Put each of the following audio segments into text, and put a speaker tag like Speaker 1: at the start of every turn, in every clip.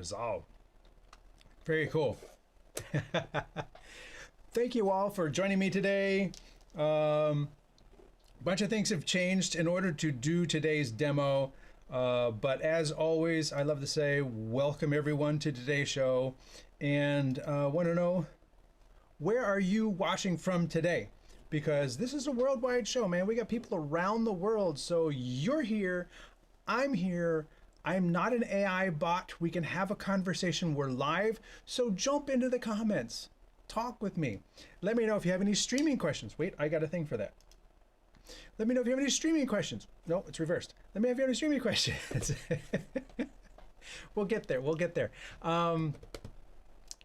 Speaker 1: So, very cool. Thank you all for joining me today. A bunch of things have changed in order to do today's demo. But as always, I love to say welcome everyone to today's show. And want to know, where are you watching from today? Because this is a worldwide show, man. We got people around the world. So you're here, I'm here. I'm not an AI bot. We can have a conversation. We're live. So jump into the comments. Talk with me. Let me know if you have any streaming questions. Wait, I got a thing for that. Let me know if you have any streaming questions. No, it's reversed. Let me know if you have any streaming questions. We'll get there. We'll get there.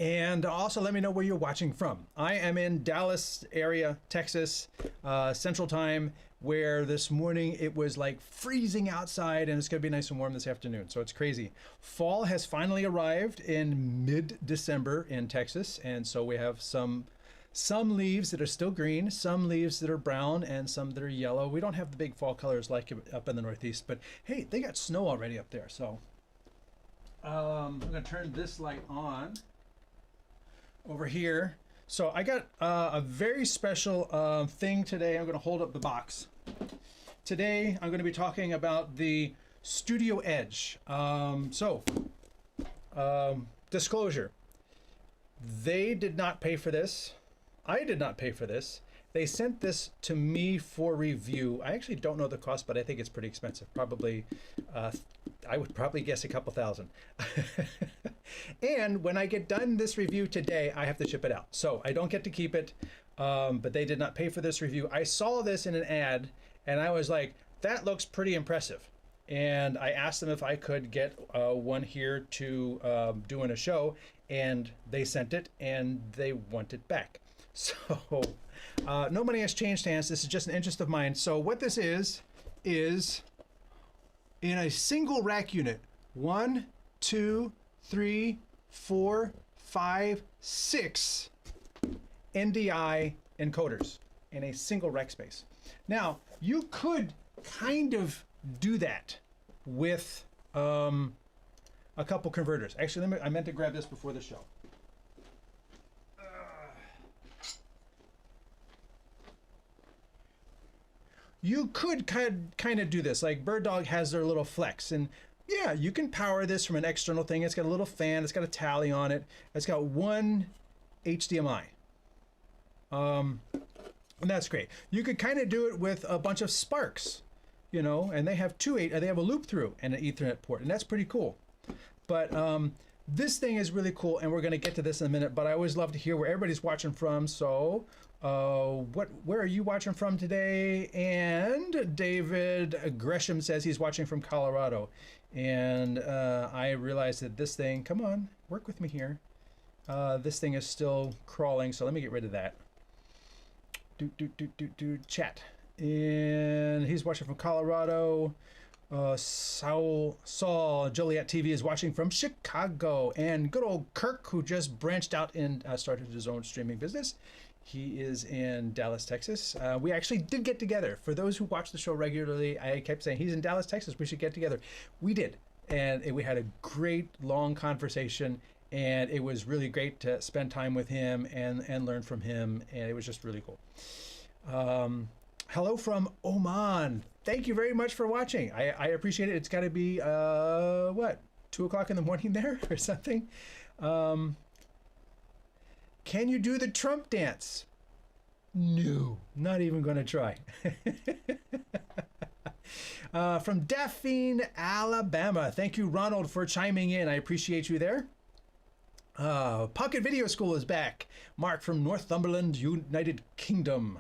Speaker 1: And also let me know where you're watching from. I am in Dallas area, Texas, Central Time, where this morning it was like freezing outside and it's gonna be nice and warm this afternoon. So it's crazy. Fall has finally arrived in mid-December in Texas. And so we have some leaves that are still green, some leaves that are brown, and some that are yellow. We don't have the big fall colors like up in the Northeast, but hey, they got snow already up there. So I'm gonna turn this light on over here. So I got a very special thing today. I'm going to hold up the box. Today I'm going to be talking about the Studio Edge. Disclosure, they did not pay for this. I did not pay for this. They sent this to me for review. I actually don't know the cost, but I think it's pretty expensive. Probably, I would probably guess a couple thousand. And when I get done this review today, I have to ship it out. So I don't get to keep it, but they did not pay for this review. I saw this in an ad and I was like, that looks pretty impressive. And I asked them if I could get one here to do in a show, and they sent it and they want it back. So no money has changed hands. This is just an interest of mine. So what this is in a single rack unit, 1, 2, 3, 4, 5, 6 NDI encoders in a single rack space. Now, you could kind of do that with a couple converters. Actually, I meant to grab this before the show. You could kind of do this, like BirdDog has their little Flex, and yeah, you can power this from an external thing. It's got a little fan, it's got a tally on it, it's got one HDMI. And that's great. You could kind of do it with a bunch of Sparks, you know, and they have they have a loop through and an Ethernet port, and that's pretty cool. But this thing is really cool, and we're going to get to this in a minute, but I always love to hear where everybody's watching from. So where are you watching from today? And David Gresham says he's watching from Colorado. And I realized that this thing, come on, work with me here. This thing is still crawling, so let me get rid of that. Chat. And he's watching from Colorado. Saul Joliet TV is watching from Chicago, and good old Kirk, who just branched out and started his own streaming business. He is in Dallas, Texas. We actually did get together. For those who watch the show regularly, I kept saying, he's in Dallas, Texas, we should get together. We did, and we had a great long conversation, and it was really great to spend time with him and learn from him, and it was just really cool. Hello from Oman. Thank you very much for watching. I appreciate it. It's got to be, what, 2 o'clock in the morning there or something? Can you do the Trump dance? No, not even going to try. From Daphne, Alabama. Thank you, Ronald, for chiming in. I appreciate you there. Pocket Video School is back. Mark from Northumberland, United Kingdom.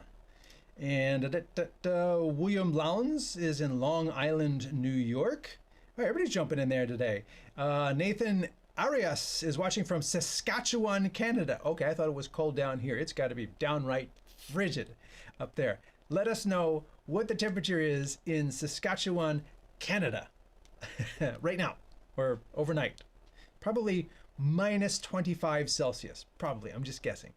Speaker 1: And William Lowndes is in Long Island, New York. All right, everybody's jumping in there today. Nathan Arias is watching from Saskatchewan, Canada. Okay, I thought it was cold down here. It's got to be downright frigid up there. Let us know what the temperature is in Saskatchewan, Canada right now or overnight. Probably minus 25 Celsius. Probably, I'm just guessing.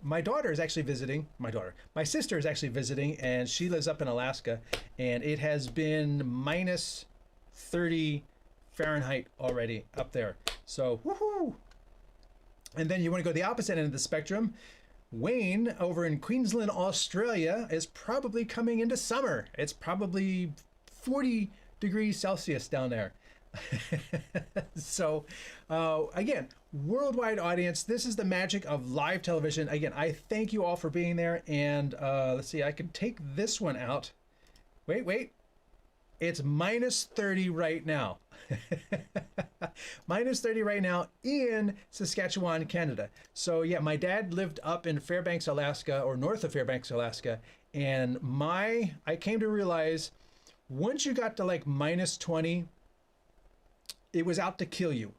Speaker 1: My daughter is actually visiting. My sister is actually visiting, and she lives up in Alaska, and it has been minus 30 Fahrenheit already up there. So, woohoo! And then you want to go to the opposite end of the spectrum. Wayne over in Queensland, Australia is probably coming into summer. It's probably 40 degrees Celsius down there. So again, worldwide audience, this is the magic of live television. Again, I thank you all for being there. And let's see, I can take this one out. Wait. It's minus 30 right now. Minus 30 right now in Saskatchewan, Canada. So yeah, my dad lived up in Fairbanks, Alaska, or north of Fairbanks, Alaska. And I came to realize once you got to like minus 20, it was out to kill you.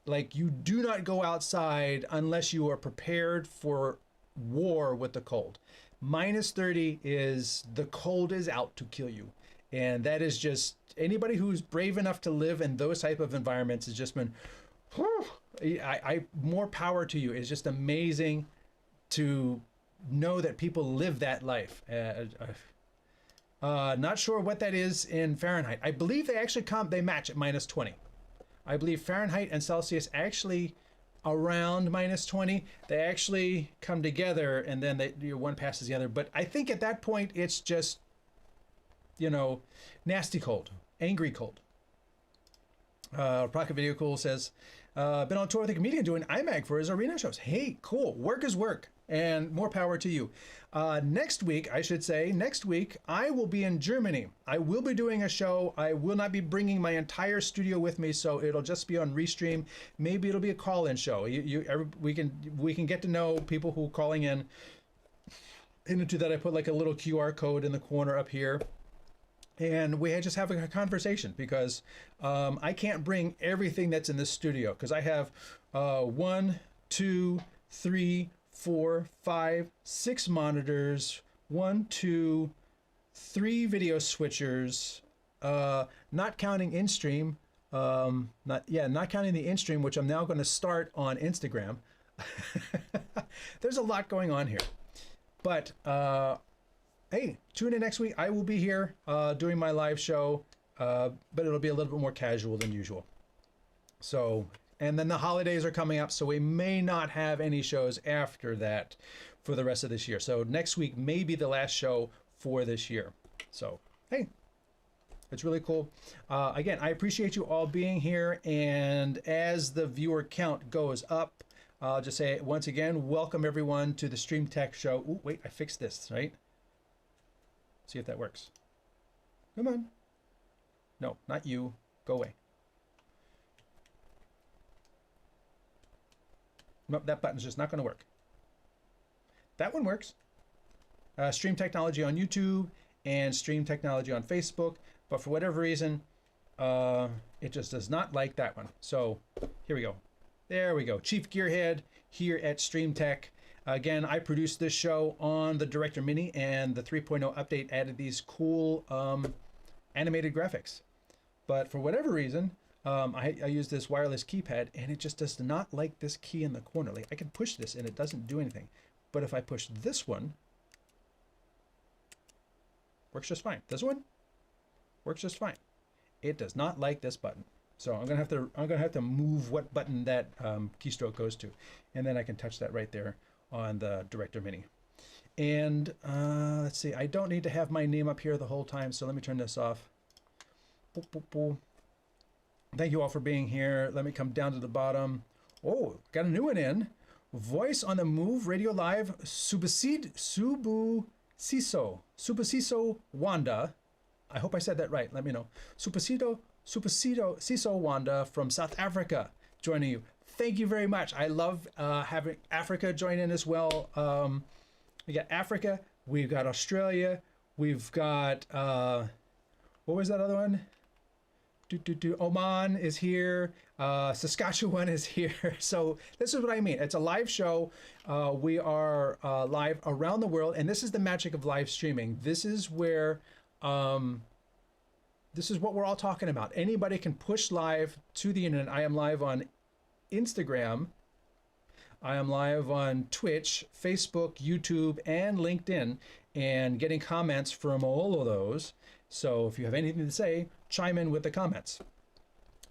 Speaker 1: Like, you do not go outside unless you are prepared for war with the cold. Minus 30 is, the cold is out to kill you. And that is just, anybody who's brave enough to live in those type of environments has just been, whew, more power to you. It's just amazing to know that people live that life. Not sure what that is in Fahrenheit. I believe they actually they match at minus 20. I believe Fahrenheit and Celsius actually around minus 20. They actually come together, and then one passes the other. But I think at that point it's just, you know, nasty cold, angry cold. Pocket Video Cool says, been on tour with a comedian doing IMAG for his arena shows. Hey, cool. Work is work, and more power to you. Next week, I will be in Germany. I will be doing a show. I will not be bringing my entire studio with me, so it'll just be on Restream. Maybe it'll be a call-in show. We can get to know people who are calling in. Into that, I put like a little QR code in the corner up here. And we just have a conversation because I can't bring everything that's in this studio because I have 1, 2, 3, 4, 5, 6 monitors, 1, 2, 3 video switchers, not counting in-stream, not counting the in-stream, which I'm now going to start on Instagram. There's a lot going on here, but hey, tune in next week. I will be here doing my live show, but it'll be a little bit more casual than usual. So, and then the holidays are coming up, so we may not have any shows after that for the rest of this year. So next week may be the last show for this year. So, hey, it's really cool. Again, I appreciate you all being here. And as the viewer count goes up, I'll just say once again, welcome everyone to the StreamTEK show. Ooh, wait, I fixed this, right? See if that works. Come on. No, not you. Go away. Nope, that button's just not going to work. That one works. Stream Technology on YouTube and Stream Technology on Facebook. But for whatever reason, it just does not like that one. So here we go. There we go. Chief Gearhead here at StreamTEK. Again, I produced this show on the Director Mini, and the 3.0 update added these cool animated graphics. But for whatever reason, I use this wireless keypad, and it just does not like this key in the corner. Like, I can push this, and it doesn't do anything. But if I push this one, works just fine. This one works just fine. It does not like this button. So I'm gonna have to move what button that keystroke goes to, and then I can touch that right there on the Director Mini. And let's see, I don't need to have my name up here the whole time, so let me turn this off. Boop, boop, boop. Thank you all for being here. Let me come down to the bottom. Oh, got a new one in. Voice on the Move Radio Live, Subusiso Wanda. I hope I said that right. Let me know. Subusiso Wanda from South Africa joining you. Thank you very much. I love having Africa join in as well. We got Africa, we've got Australia, we've got, what was that other one? Oman is here, Saskatchewan is here. So this is what I mean. It's a live show. We are live around the world, and this is the magic of live streaming. This is where, this is what we're all talking about. Anybody can push live to the internet. I am live on Instagram. I am live on Twitch, Facebook, YouTube, and LinkedIn, and getting comments from all of those. So if you have anything to say, chime in with the comments.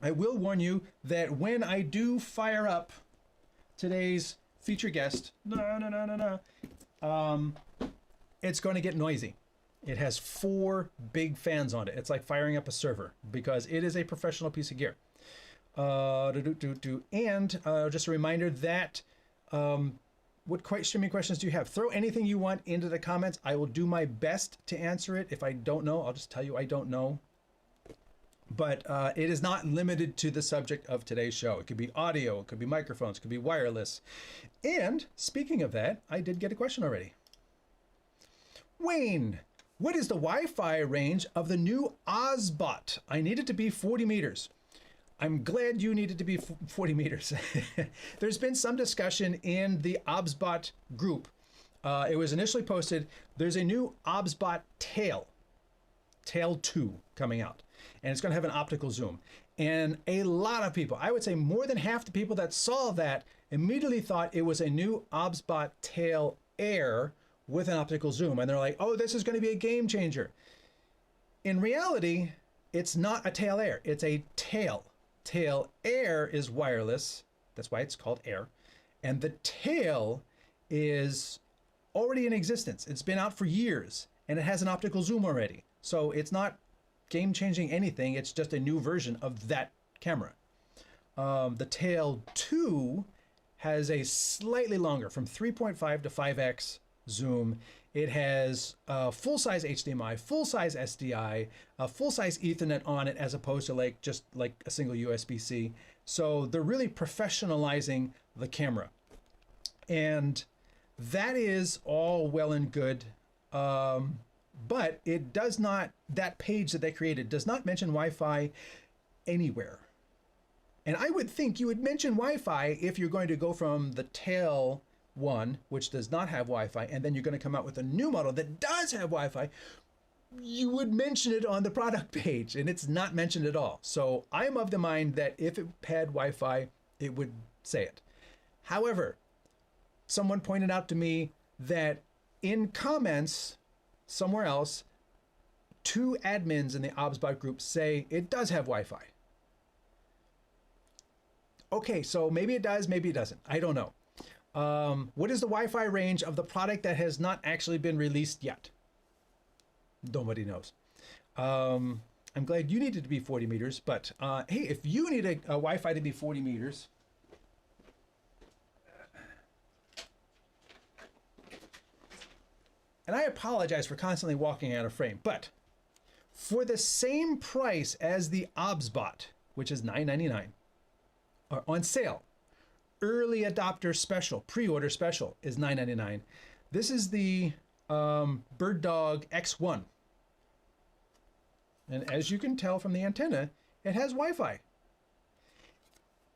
Speaker 1: I will warn you that when I do fire up today's feature guest, it's going to get noisy. It has 4 big fans on it. It's like firing up a server because it is a professional piece of gear. And just a reminder that what streaming questions do you have? Throw anything you want into the comments. I will do my best to answer it. If I don't know, I'll just tell you I don't know. But it is not limited to the subject of today's show. It could be audio, it could be microphones, it could be wireless. And speaking of that, I did get a question already. Wayne, what is the Wi-Fi range of the new Osbot? I need it to be 40 meters. I'm glad you need it to be 40 meters. There's been some discussion in the Osbot group. It was initially posted. There's a new Osbot Tail 2 coming out. And it's going to have an optical zoom. And a lot of people, I would say more than half the people that saw that immediately thought it was a new Osbot Tail Air with an optical zoom. And they're like, oh, this is going to be a game changer. In reality, it's not a Tail Air. It's a Tail. Tail Air is wireless. That's why it's called Air. And the Tail is already in existence. It's been out for years. And it has an optical zoom already. So it's not game-changing anything. It's just a new version of that camera. The Tail 2 has a slightly longer, from 3.5 to 5x zoom. It has full-size HDMI, full-size SDI, full-size Ethernet on it, as opposed to just like a single USB-C. So they're really professionalizing the camera. And that is all well and good. But it does not, that page that they created does not mention Wi-Fi anywhere. And I would think you would mention Wi-Fi if you're going to go from the Tail 1, which does not have Wi-Fi, and then you're going to come out with a new model that does have Wi-Fi. You would mention it on the product page, and it's not mentioned at all. So I'm of the mind that if it had Wi-Fi, it would say it. However, someone pointed out to me that in comments somewhere else, 2 admins in the Osbot group say it does have Wi-Fi. Okay, so maybe it does, maybe it doesn't. I don't know. What is the Wi-Fi range of the product that has not actually been released yet? Nobody knows. I'm glad you need it to be 40 meters, but hey, if you need a Wi-Fi to be 40 meters, and I apologize for constantly walking out of frame, but for the same price as the Osbot, which is $9.99, or on sale, early adopter special, pre-order special is $9.99. This is the BirdDog X1. And as you can tell from the antenna, it has Wi-Fi.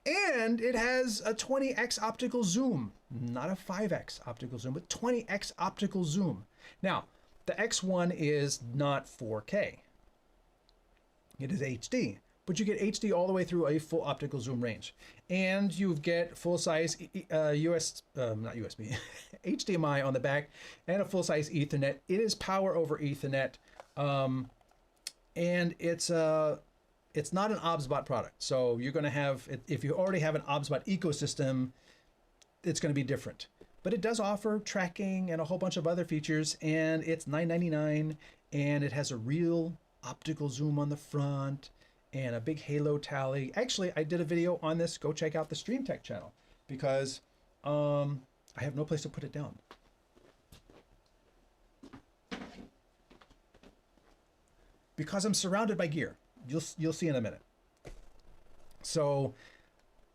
Speaker 1: And it has a 20x optical zoom, not a 5x optical zoom, but 20x optical zoom. Now, the X1 is not 4K. It is HD, but you get HD all the way through a full optical zoom range. And you get full-size HDMI on the back and a full-size Ethernet. It is power over Ethernet. And it's not an Osbot product. So you're going to have, if you already have an Osbot ecosystem, it's going to be different. But it does offer tracking and a whole bunch of other features, and it's $9.99, and it has a real optical zoom on the front and a big halo tally. Actually, I did a video on this. Go check out the StreamTEK channel because I have no place to put it down. Because I'm surrounded by gear. You'll see in a minute. So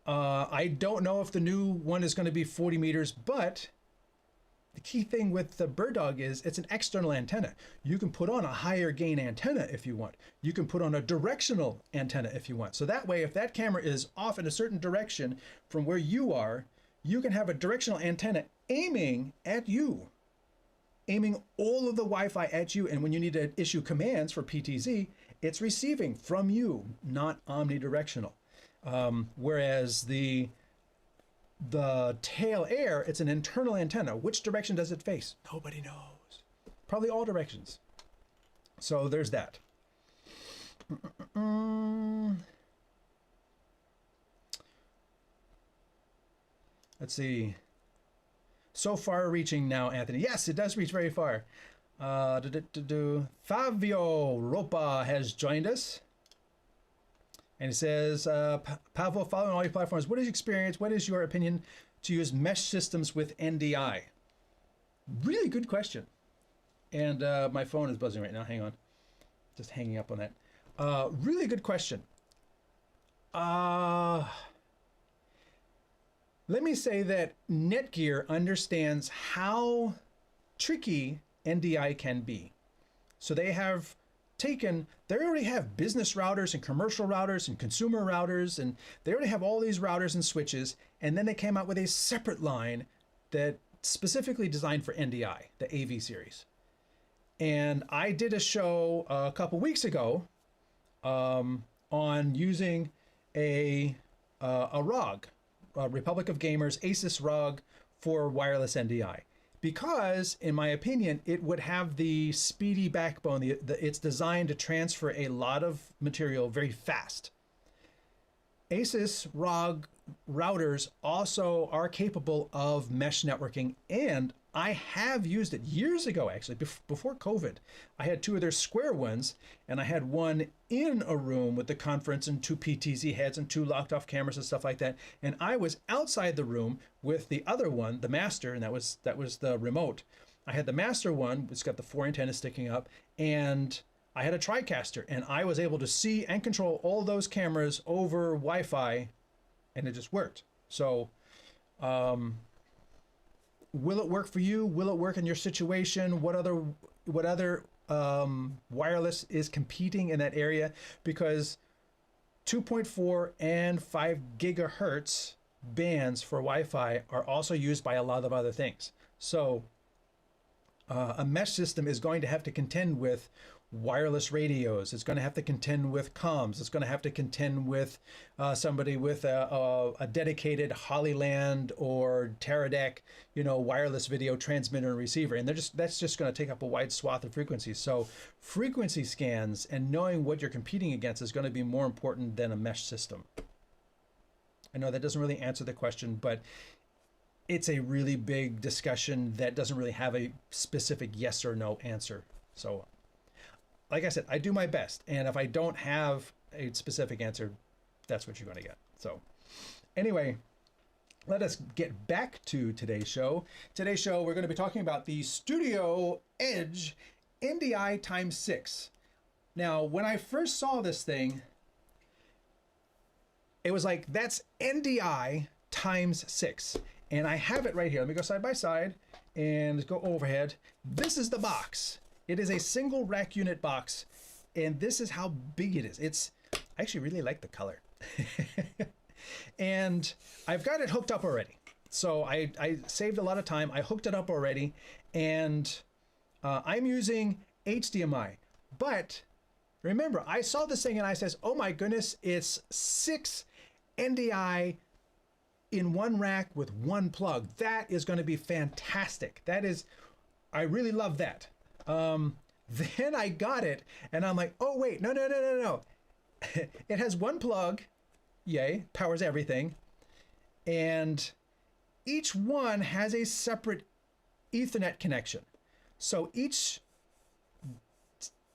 Speaker 1: I don't know if the new one is going to be 40 meters, but the key thing with the BirdDog is it's an external antenna. You can put on a higher gain antenna if you want. You can put on a directional antenna if you want. So that way, if that camera is off in a certain direction from where you are, you can have a directional antenna aiming at you, aiming all of the Wi-Fi at you. And when you need to issue commands for PTZ, it's receiving from you, not omnidirectional. Whereas the Tail Air, it's an internal antenna. Which direction does it face? Nobody knows. Probably all directions. So there's that. Let's see. So far reaching now, Anthony. Yes, it does reach very far. Fabio Ropa has joined us. And it says, Pavo, following all your platforms, what is your experience? What is your opinion to use mesh systems with NDI? Really good question. And my phone is buzzing right now. Hang on. Just hanging up on that. Really good question. Let me say that Netgear understands how tricky NDI can be. So they already have business routers and commercial routers and consumer routers, and they already have all these routers and switches, and then they came out with a separate line that specifically designed for NDI, the AV series. And I did a show a couple weeks ago on using a ROG, Republic of Gamers Asus ROG for wireless NDI. Because, in my opinion, it would have the speedy backbone. It's designed to transfer a lot of material very fast. Asus ROG routers also are capable of mesh networking, and I have used it years ago, actually, before COVID. I had two of their square ones, and I had one in a room with the conference and two PTZ heads and two locked off cameras and stuff like that. And I was outside the room with the other one, the master, and that was the remote. I had the master one, it's got the 4 antennas sticking up, and I had a TriCaster, and I was able to see and control all those cameras over Wi-Fi, and it just worked. So, will it work for you? Will it work in your situation? What other wireless is competing in that area? Because 2.4 and 5 gigahertz bands for Wi-Fi are also used by a lot of other things. So a mesh system is going to have to contend with wireless radios. It's going to have to contend with comms. It's going to have to contend with somebody with a dedicated Hollyland or Teradek, wireless video transmitter and receiver. And that's just going to take up a wide swath of frequencies. So frequency scans and knowing what you're competing against is going to be more important than a mesh system. I know that doesn't really answer the question, but it's a really big discussion that doesn't really have a specific yes or no answer. So, like I said, I do my best. And if I don't have a specific answer, that's what you're going to get. So anyway, let us get back to today's show. Today's show, we're going to be talking about the Studio Edge NDI x6. Now, when I first saw this thing, it was like, that's NDI x6. And I have it right here. Let me go side by side and go overhead. This is the box. It is a single rack unit box, and this is how big it is. I actually really like the color. And I've got it hooked up already. So I saved a lot of time. I hooked it up already, and I'm using HDMI. But remember, I saw this thing and I says, oh my goodness, it's 6 NDI in one rack with one plug. That is going to be fantastic. I really love that. Then I got it and I'm like, oh wait, no. It has one plug, yay, powers everything. And each one has a separate Ethernet connection. So each,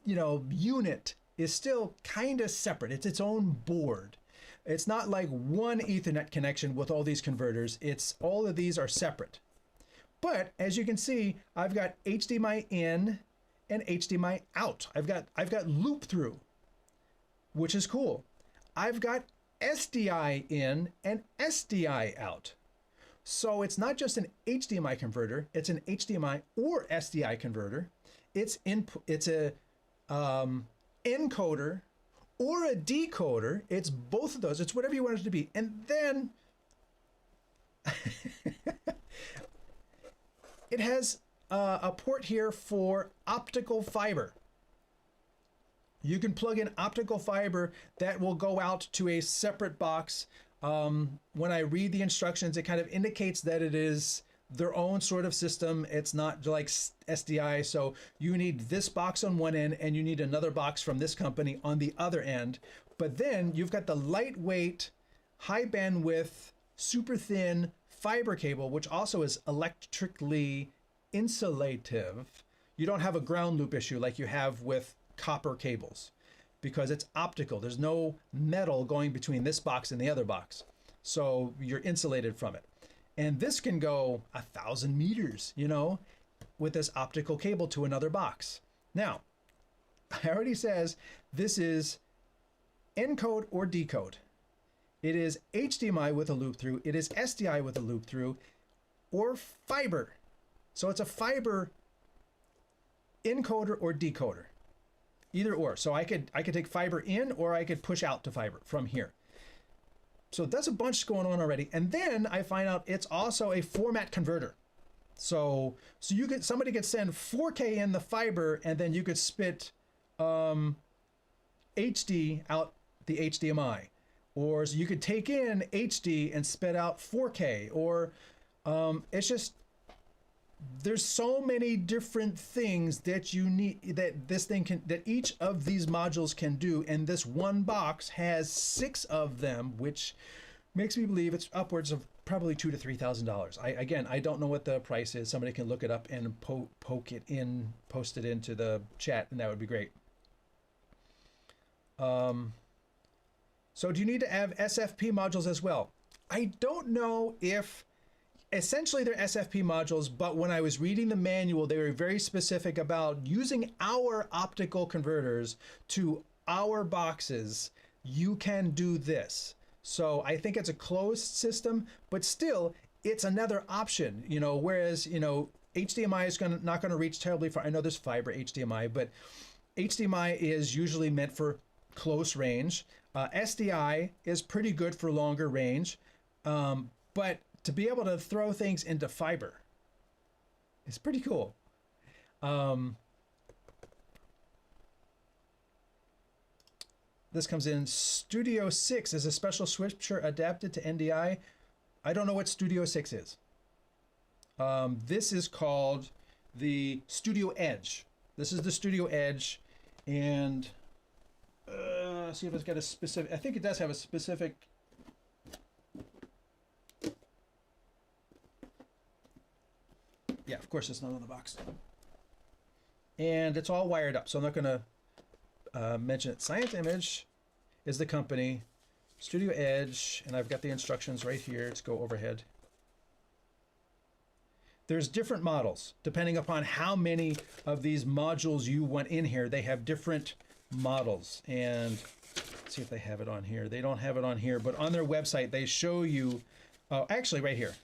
Speaker 1: unit is still kind of separate. It's its own board. It's not like one Ethernet connection with all these converters. All of these are separate. But as you can see, I've got HDMI in and HDMI out. I've got loop through, which is cool. I've got SDI in and SDI out. So it's not just an HDMI converter, it's an HDMI or SDI converter. It's a encoder or a decoder. It's both of those. It's whatever you want it to be. And then it has a port here for optical fiber. You can plug in optical fiber that will go out to a separate box. When I read the instructions, it kind of indicates that it is their own sort of system. It's not like SDI. So you need this box on one end and you need another box from this company on the other end. But then you've got the lightweight, high bandwidth, super thin fiber cable, which also is electrically insulative. You don't have a ground loop issue like you have with copper cables because it's optical. There's no metal going between this box and the other box. So you're insulated from it. And this can go 1,000 meters, you know, with this optical cable to another box. Now, it already says this is encode or decode. It is HDMI with a loop through. It is SDI with a loop through, or fiber. So it's a fiber encoder or decoder, either or. So I could take fiber in, or I could push out to fiber from here. So that's a bunch going on already. And then I find out it's also a format converter. So somebody could send 4K in the fiber, and then you could spit HD out the HDMI, or so you could take in HD and spit out 4K, or it's just, there's so many different things that you need, that this thing can, that each of these modules can do, and this one box has 6 of them, which makes me believe it's upwards of probably $2,000 to $3,000. I don't know what the price is. Somebody can look it up and post it into the chat, and that would be great. So do you need to have SFP modules as well? I don't know if, essentially they're SFP modules, but when I was reading the manual, they were very specific about using our optical converters to our boxes. You can do this. So I think it's a closed system, but still it's another option, you know, whereas, you know, HDMI is not going to reach terribly far. I know there's fiber HDMI, but HDMI is usually meant for close range. SDI is pretty good for longer range, but to be able to throw things into fiber is pretty cool. This comes in, Studio 6 is a special switcher adapted to NDI. I don't know what Studio 6 is. This is called the Studio Edge. This is the Studio Edge, and see if it's got a specific, I think it does have a specific, yeah, of course it's not on the box. And it's all wired up, so I'm not going to mention it. Science Image is the company, Studio Edge, and I've got the instructions right here. Let's go overhead. There's different models depending upon how many of these modules you want in here. They have different models, and let's see if they have it on here. They don't have it on here, but on their website they show you. Oh, actually, right here.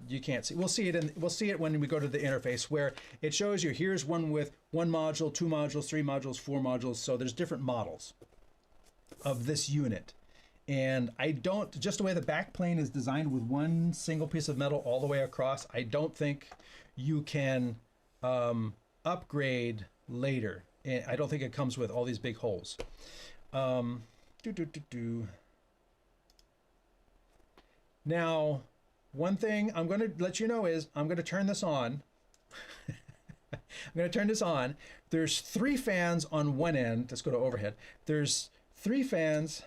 Speaker 1: You can't see. We'll see it when we go to the interface, where it shows you here's one with 1 module, 2 modules, 3 modules, 4 modules. So there's different models of this unit. And I don't, just the way the back plane is designed with one single piece of metal all the way across, I don't think you can upgrade later. And I don't think it comes with all these big holes. Now, one thing I'm going to let you know is I'm going to turn this on. I'm going to turn this on. There's 3 fans on one end. Let's go to overhead. There's 3 fans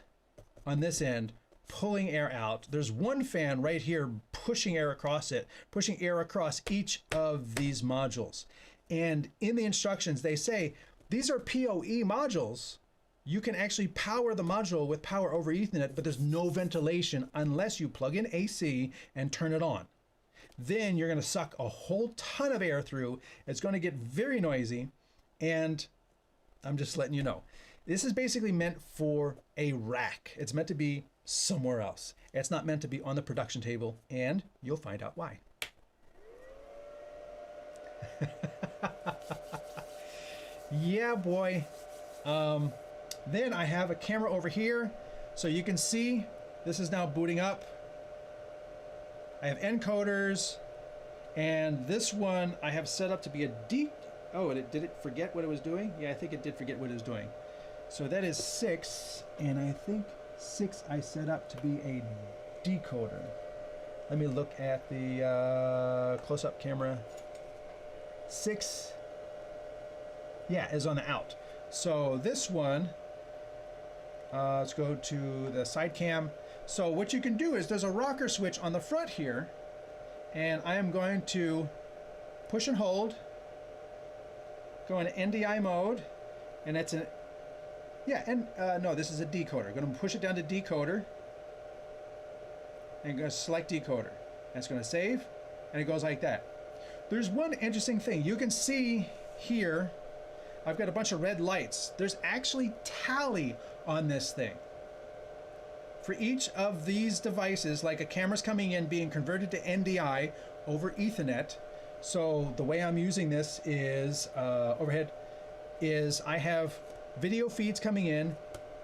Speaker 1: on this end pulling air out. There's 1 fan right here pushing air across it, pushing air across each of these modules. And in the instructions, they say these are PoE modules. You can actually power the module with power over Ethernet, but there's no ventilation unless you plug in AC and turn it on. Then you're going to suck a whole ton of air through. It's going to get very noisy, and I'm just letting you know. This is basically meant for a rack. It's meant to be somewhere else. It's not meant to be on the production table, and you'll find out why. Yeah, boy. Then I have a camera over here, so you can see this is now booting up. I have encoders, and this one I have set up to be a oh, did it forget what it was doing? Yeah, I think it did forget what it was doing. So that is 6, and I think 6 I set up to be a decoder. Let me look at the close-up camera. 6, yeah, is on the out. So this one, let's go to the side cam. So what you can do is there's a rocker switch on the front here, and I am going to push and hold, go into NDI mode, and that's an, yeah, and no, this is a decoder. I'm going to push it down to decoder, and I'm going to select decoder. That's going to save, and it goes like that. There's one interesting thing. You can see here, I've got a bunch of red lights. There's actually tally on this thing. For each of these devices, like a camera's coming in being converted to NDI over Ethernet. So the way I'm using this is, overhead, is I have video feeds coming in,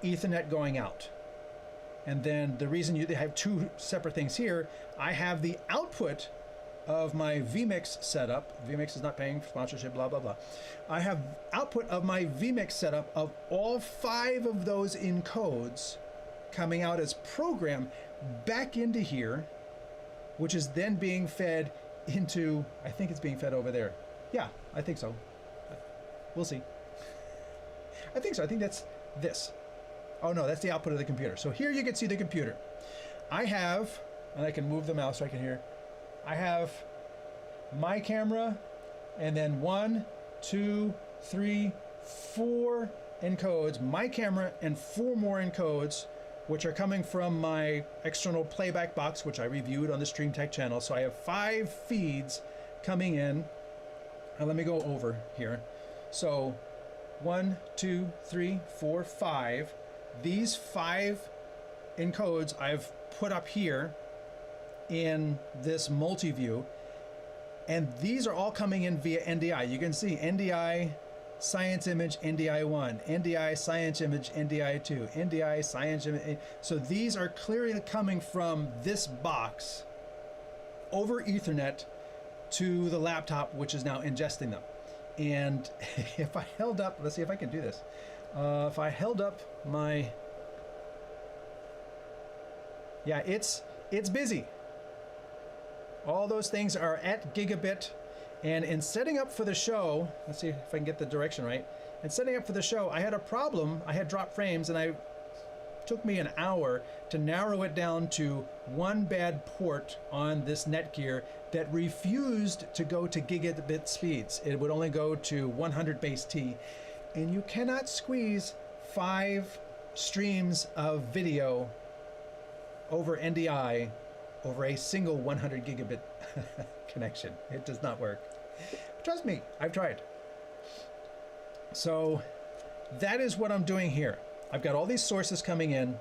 Speaker 1: Ethernet going out. And then the reason they have two separate things here, I have the output of my vMix setup. vMix is not paying for sponsorship, blah, blah, blah. I have output of my vMix setup of all 5 of those encodes coming out as program back into here, which is then being fed into, I think it's being fed over there. Yeah, I think so. We'll see. I think so. I think that's this. Oh no, that's the output of the computer. So here you can see the computer. I have, and I can move the mouse right here. I have my camera, and then 1, 2, 3, 4 encodes, my camera and 4 more encodes, which are coming from my external playback box, which I reviewed on the StreamTEK channel. So I have 5 feeds coming in. Now let me go over here. So 1, 2, 3, 4, 5. These 5 encodes I've put up here in this multi-view, and these are all coming in via NDI. You can see NDI science image NDI1, NDI science image NDI2, NDI science image. So these are clearly coming from this box over Ethernet to the laptop, which is now ingesting them. And if I held up, let's see if I can do this. If I held up my, yeah, it's busy. All those things are at gigabit. And in setting up for the show, let's see if I can get the direction right. In setting up for the show, I had a problem. I had dropped frames, and it took me an hour to narrow it down to one bad port on this Netgear that refused to go to gigabit speeds. It would only go to 100 base T. And you cannot squeeze 5 streams of video over NDI over a single 100 gigabit connection. It does not work. Trust me, I've tried. So that is what I'm doing here. I've got all these sources coming in,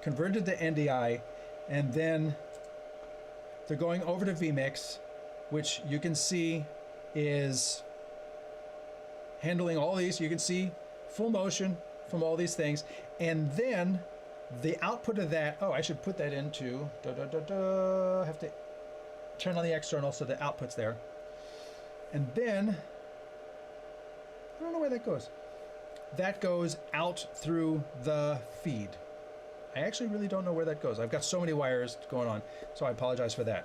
Speaker 1: converted to NDI, and then they're going over to vMix, which you can see is handling all these. You can see full motion from all these things. And then the output of that, oh, I should put that into, have to turn on the external so the output's there. And then, I don't know where that goes. That goes out through the feed. I actually really don't know where that goes. I've got so many wires going on, so I apologize for that.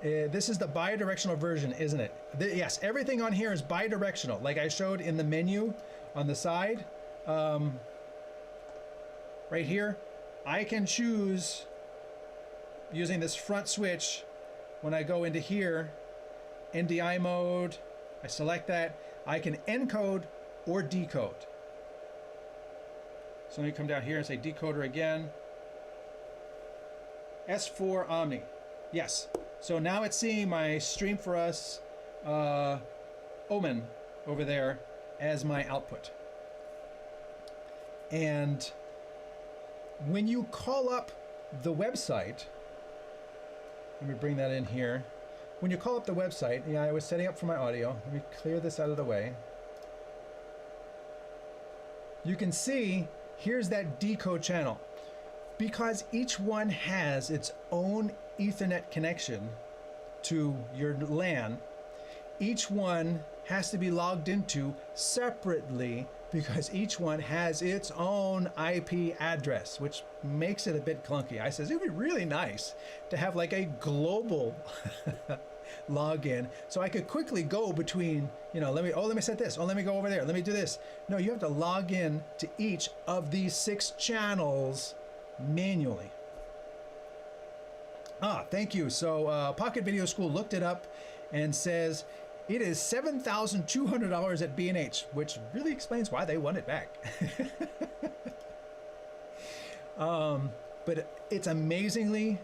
Speaker 1: This is the bidirectional version, isn't it? Yes, everything on here is bidirectional, like I showed in the menu on the side. Right here, I can choose using this front switch. When I go into here, NDI mode, I select that. I can encode or decode. So let me come down here and say decoder again. S4 Omni. Yes. So now it's seeing my Stream for Us Omen over there as my output. And when you call up the website, let me bring that in here. When you call up the website, yeah, I was setting up for my audio. Let me clear this out of the way. You can see here's that decode channel. Because each one has its own Ethernet connection to your LAN, each one has to be logged into separately because each one has its own IP address, which makes it a bit clunky. I says, it'd be really nice to have like a global log in. So I could quickly go between, you know, let me set this. Oh, let me go over there. Let me do this. No, you have to log in to each of these 6 channels manually. Ah, thank you. So Pocket Video School looked it up and says it is $7,200 at B&H, which really explains why they want it back. But it's amazingly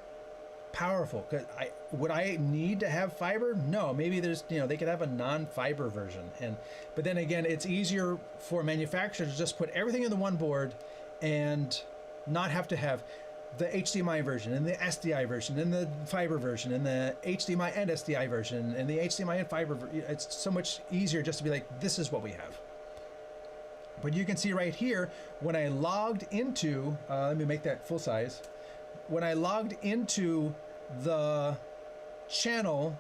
Speaker 1: powerful. Cause would I need to have fiber? No, maybe there's, you know, they could have a non-fiber version. But then again, it's easier for manufacturers to just put everything in the one board and not have to have the HDMI version and the SDI version and the fiber version and the HDMI and SDI version and the HDMI and fiber. It's so much easier just to be like, this is what we have. But you can see right here, when I logged into, let me make that full size. When I logged into the channel,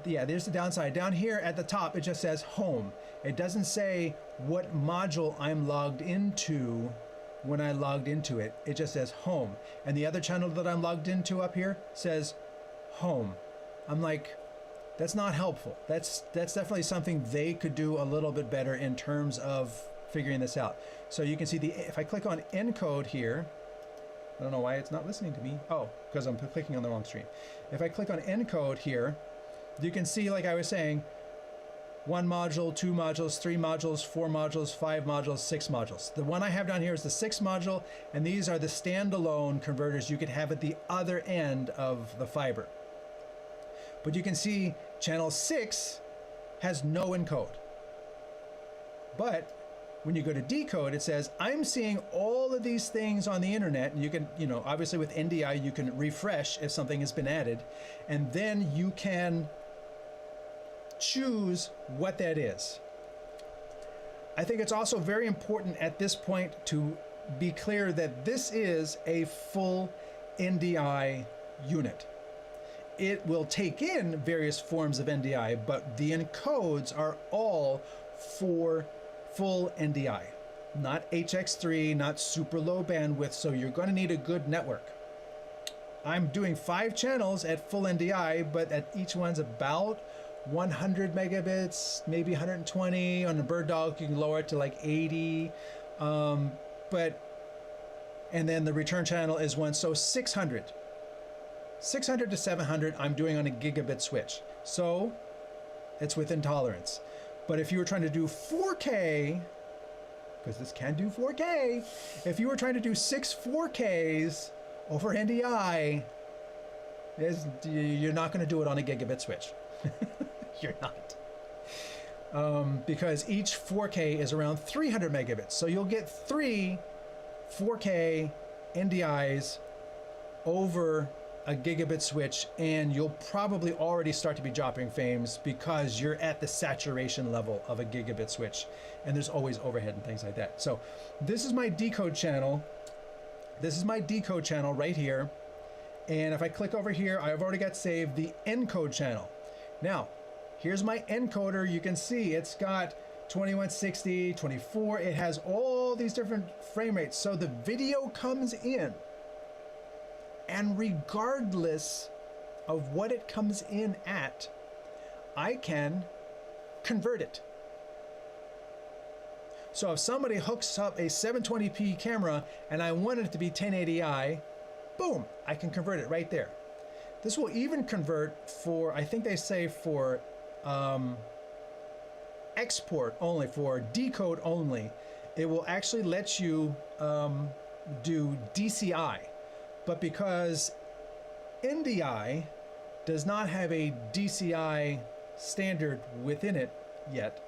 Speaker 1: yeah, there's the downside. Down here at the top, it just says home. It doesn't say what module I'm logged into when I logged into it. It just says home. And the other channel that I'm logged into up here says home. I'm like, that's not helpful. That's definitely something they could do a little bit better in terms of figuring this out. So you can see if I click on encode here, I don't know why it's not listening to me. Oh, because I'm clicking on the wrong stream. If I click on encode here, you can see, like I was saying, 1 module, 2 modules, 3 modules, 4 modules, 5 modules, 6 modules. The one I have down here is the 6 module, and these are the standalone converters you could have at the other end of the fiber. But you can see channel 6 has no encode. But when you go to decode, it says, I'm seeing all of these things on the internet. And you can, you know, obviously with NDI, you can refresh if something has been added. And then you can choose what that is. I think it's also very important at this point to be clear that this is a full NDI unit. It will take in various forms of NDI, but the encodes are all for full NDI, not HX3, not super low bandwidth, so you're going to need a good network. I'm doing 5 channels at full NDI, but at each one's about 100 megabits, maybe 120. On the Bird Dog, you can lower it to like 80. And then the return channel is 1, so 600. 600 to 700, I'm doing on a gigabit switch. So it's within tolerance. But if you were trying to do 4K, because this can do 4K, if you were trying to do 6 4Ks over NDI, you're not going to do it on a gigabit switch. You're not. Because each 4K is around 300 megabits. So you'll get 3 4K NDIs over a gigabit switch, and you'll probably already start to be dropping frames because you're at the saturation level of a gigabit switch, and there's always overhead and things like that. So this is my decode channel. This is my decode channel right here. And if I click over here, I've already got saved the encode channel. Now, here's my encoder. You can see it's got 2160, 24. It has all these different frame rates. So the video comes in, and regardless of what it comes in at, I can convert it. So if somebody hooks up a 720p camera and I want it to be 1080i, boom, I can convert it right there. This will even convert for, I think they say for export only, for decode only. It will actually let you do DCI. But because NDI does not have a DCI standard within it yet,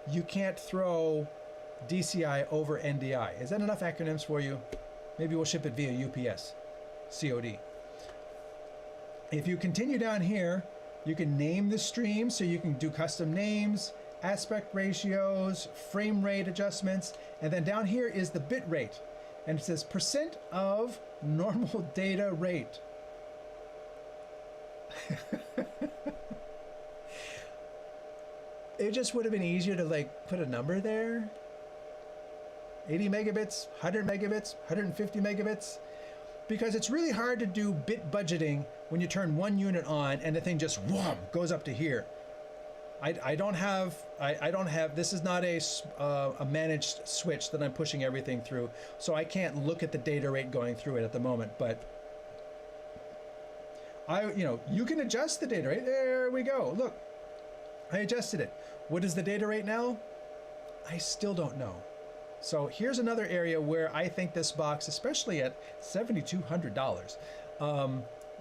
Speaker 1: you can't throw DCI over NDI. Is that enough acronyms for you? Maybe we'll ship it via UPS, COD. If you continue down here, you can name the stream, so you can do custom names, aspect ratios, frame rate adjustments, and then down here is the bit rate. And it says % of normal data rate. It just would have been easier to like put a number there. 80 megabits, 100 megabits, 150 megabits. because it's really hard to do bit budgeting when you turn one unit on and the thing just whoom, goes up to here. I don't have, this is not a managed switch that I'm pushing everything through, so I can't look at the data rate going through it at the moment, but you can adjust the data rate. There we go. Look, I adjusted it. What is the data rate now? I still don't know. So here's another area where I think this box, especially at $7,200,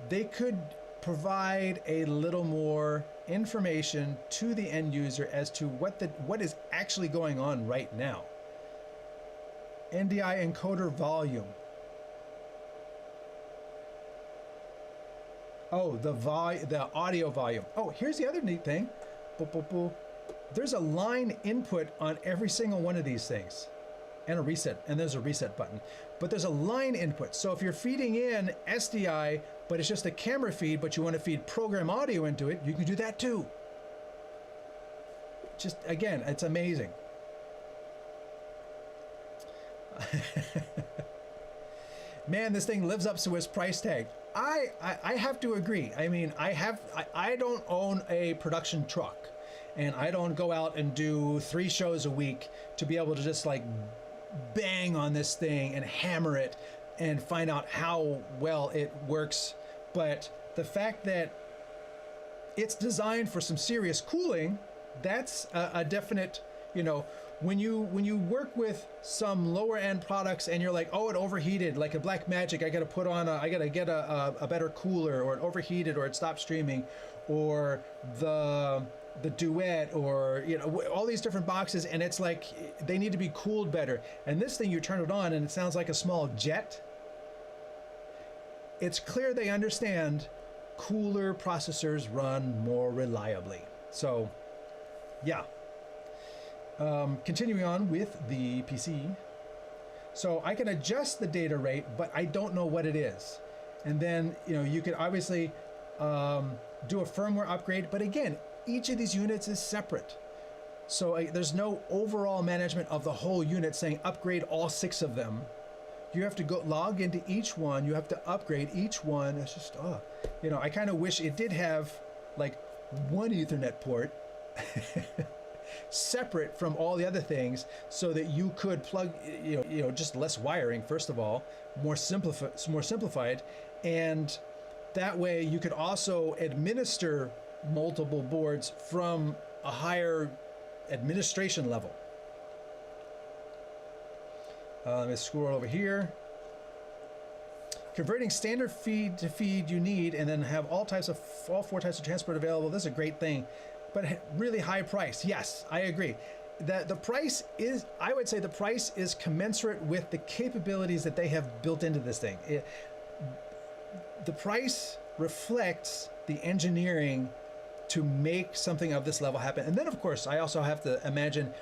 Speaker 1: they could provide a little more information to the end user as to what is actually going on right now. NDI encoder volume. Oh, the audio volume. Oh, here's the other neat thing. There's a line input on every single one of these things, and a reset, and there's a reset button. But there's a line input. So if you're feeding in SDI, but it's just a camera feed, but you want to feed program audio into it, you can do that too. Just, again, it's amazing. Man, this thing lives up to its price tag. I have to agree. I mean, I don't own a production truck, and I don't go out and do 3 shows a week to be able to just like bang on this thing and hammer it and find out how well it works. But the fact that it's designed for some serious cooling, that's a definite, when you work with some lower end products and you're like, oh, it overheated, like a Blackmagic, I gotta get a better cooler, or it overheated, or it stopped streaming, or the Duet, or all these different boxes, and it's like they need to be cooled better. And this thing, you turn it on and it sounds like a small jet. It's clear they understand cooler processors run more reliably. So yeah. Continuing on with the PC. So I can adjust the data rate, but I don't know what it is. And then, you could obviously do a firmware upgrade, but again, each of these units is separate. So there's no overall management of the whole unit saying upgrade all 6 of them. You have to go log into each one. You have to upgrade each one. It's just, I kind of wish it did have like one Ethernet port separate from all the other things, so that you could plug, just less wiring, first of all, more simplified, and that way you could also administer multiple boards from a higher administration level. Let me scroll over here. Converting standard feed to feed you need, and then have all 4 types of transport available. This is a great thing, but really high price. Yes, I agree. The price is, I would say the price is commensurate with the capabilities that they have built into this thing. The price reflects the engineering to make something of this level happen. And then of course, I also have to imagine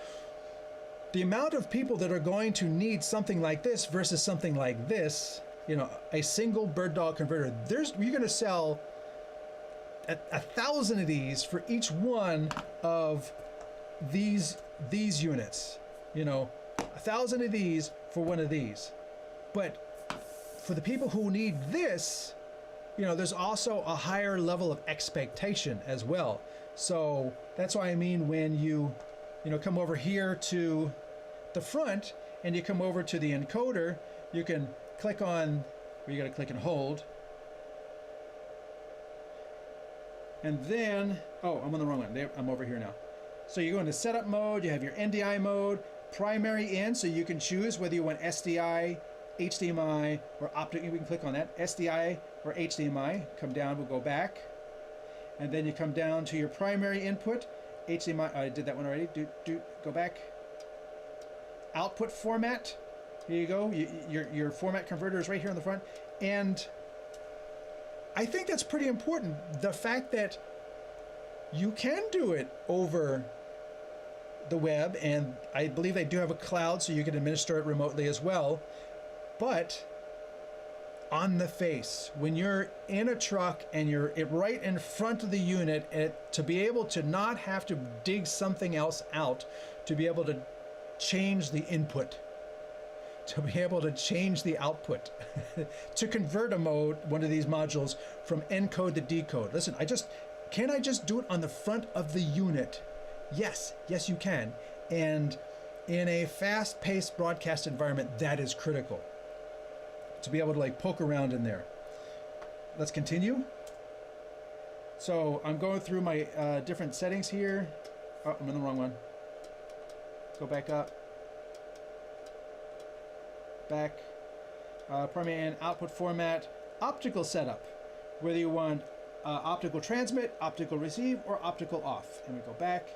Speaker 1: the amount of people that are going to need something like this versus something like this. A single bird dog converter. You're going to sell 1,000 of these for each one of these units. 1,000 of these for one of these. But for the people who need this, there's also a higher level of expectation as well. So that's why I mean, when you come over here to the front and you come over to the encoder, you can click on, where you got to click and hold. And then, oh, I'm on the wrong one. I'm over here now. So you go into setup mode, you have your NDI mode, primary in, so you can choose whether you want SDI, HDMI, or optic. We can click on that, SDI or HDMI. Come down, we'll go back. And then you come down to your primary input, HDMI, I did that one already, go back. Output format, here you go, your format converter is right here on the front. And I think that's pretty important. The fact that you can do it over the web, and I believe they do have a cloud, so you can administer it remotely as well. But on the face, when you're in a truck and you're right in front of the unit, to be able to not have to dig something else out, to be able to change the input, to be able to change the output to convert a mode, one of these modules, from encode to decode. Listen, can I just do it on the front of the unit? Yes, you can. And in a fast-paced broadcast environment, that is critical, to be able to like poke around in there. Let's continue. So I'm going through my different settings here. Oh, I'm in the wrong one. Go back up. Back. Primary and output format. Optical setup. Whether you want optical transmit, optical receive, or optical off. And we go back.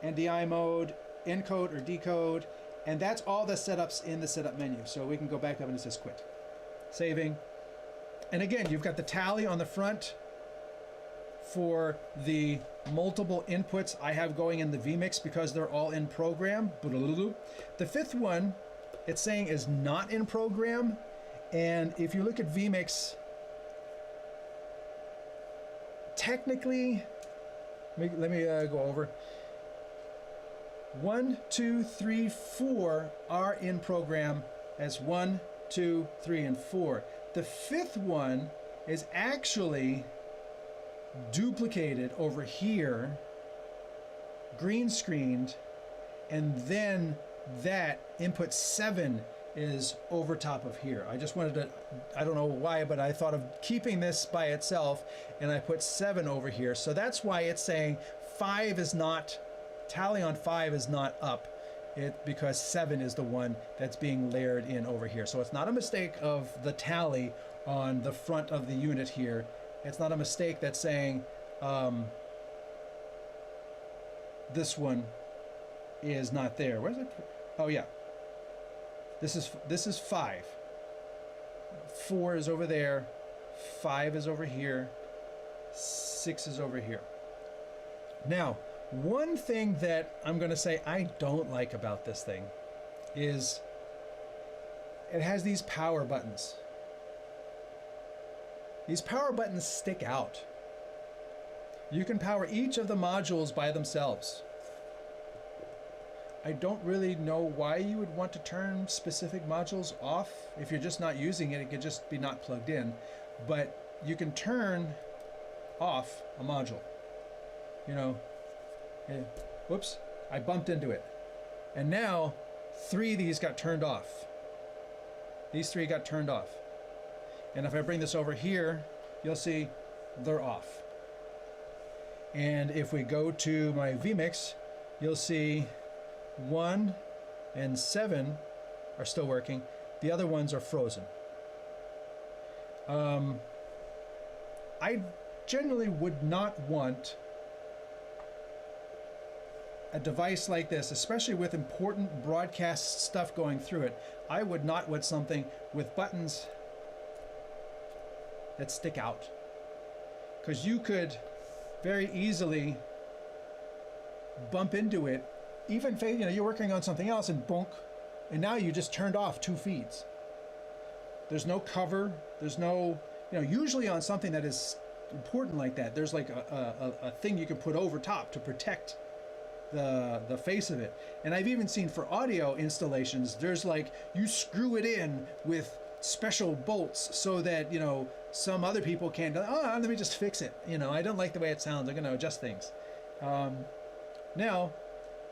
Speaker 1: NDI mode, encode or decode. And that's all the setups in the setup menu. So we can go back up and it says quit. Saving. And again, you've got the tally on the front for the multiple inputs I have going in the vMix because they're all in program. The fifth one, it's saying is not in program. And if you look at vMix, technically, let me go over. 1, 2, 3, 4 are in program as 1, 2, 3, and 4. The fifth one is actually duplicated over here, green screened, and then that input 7 is over top of here. I just wanted to, I don't know why, but I thought of keeping this by itself, and I put 7 over here. So that's why it's saying 5 is not, tally on 5 is not up. Because 7 is the one that's being layered in over here. So it's not a mistake of the tally on the front of the unit here. It's not a mistake that's saying this one is not there. Where's it? Oh yeah. This is 5. 4 is over there. 5 is over here. 6 is over here. Now, one thing that I'm going to say I don't like about this thing is it has these power buttons. These power buttons stick out. You can power each of the modules by themselves. I don't really know why you would want to turn specific modules off. If you're just not using it, it could just be not plugged in. But you can turn off a module. You know, whoops, I bumped into it. And now 3 of these got turned off. These 3 got turned off. And if I bring this over here, you'll see they're off. And if we go to my vMix, you'll see 1 and 7 are still working. The other ones are frozen. I generally would not want a device like this, especially with important broadcast stuff going through it. I would not want something with buttons that stick out, because you could very easily bump into it. Even if you're working on something else and bonk, and now you just turned off 2 feeds. There's no cover. There's no, usually on something that is important like that, there's like a thing you can put over top to protect the face of it. And I've even seen for audio installations, there's like, you screw it in with special bolts so that, some other people can't, let me just fix it. I don't like the way it sounds. I'm going to adjust things. Now,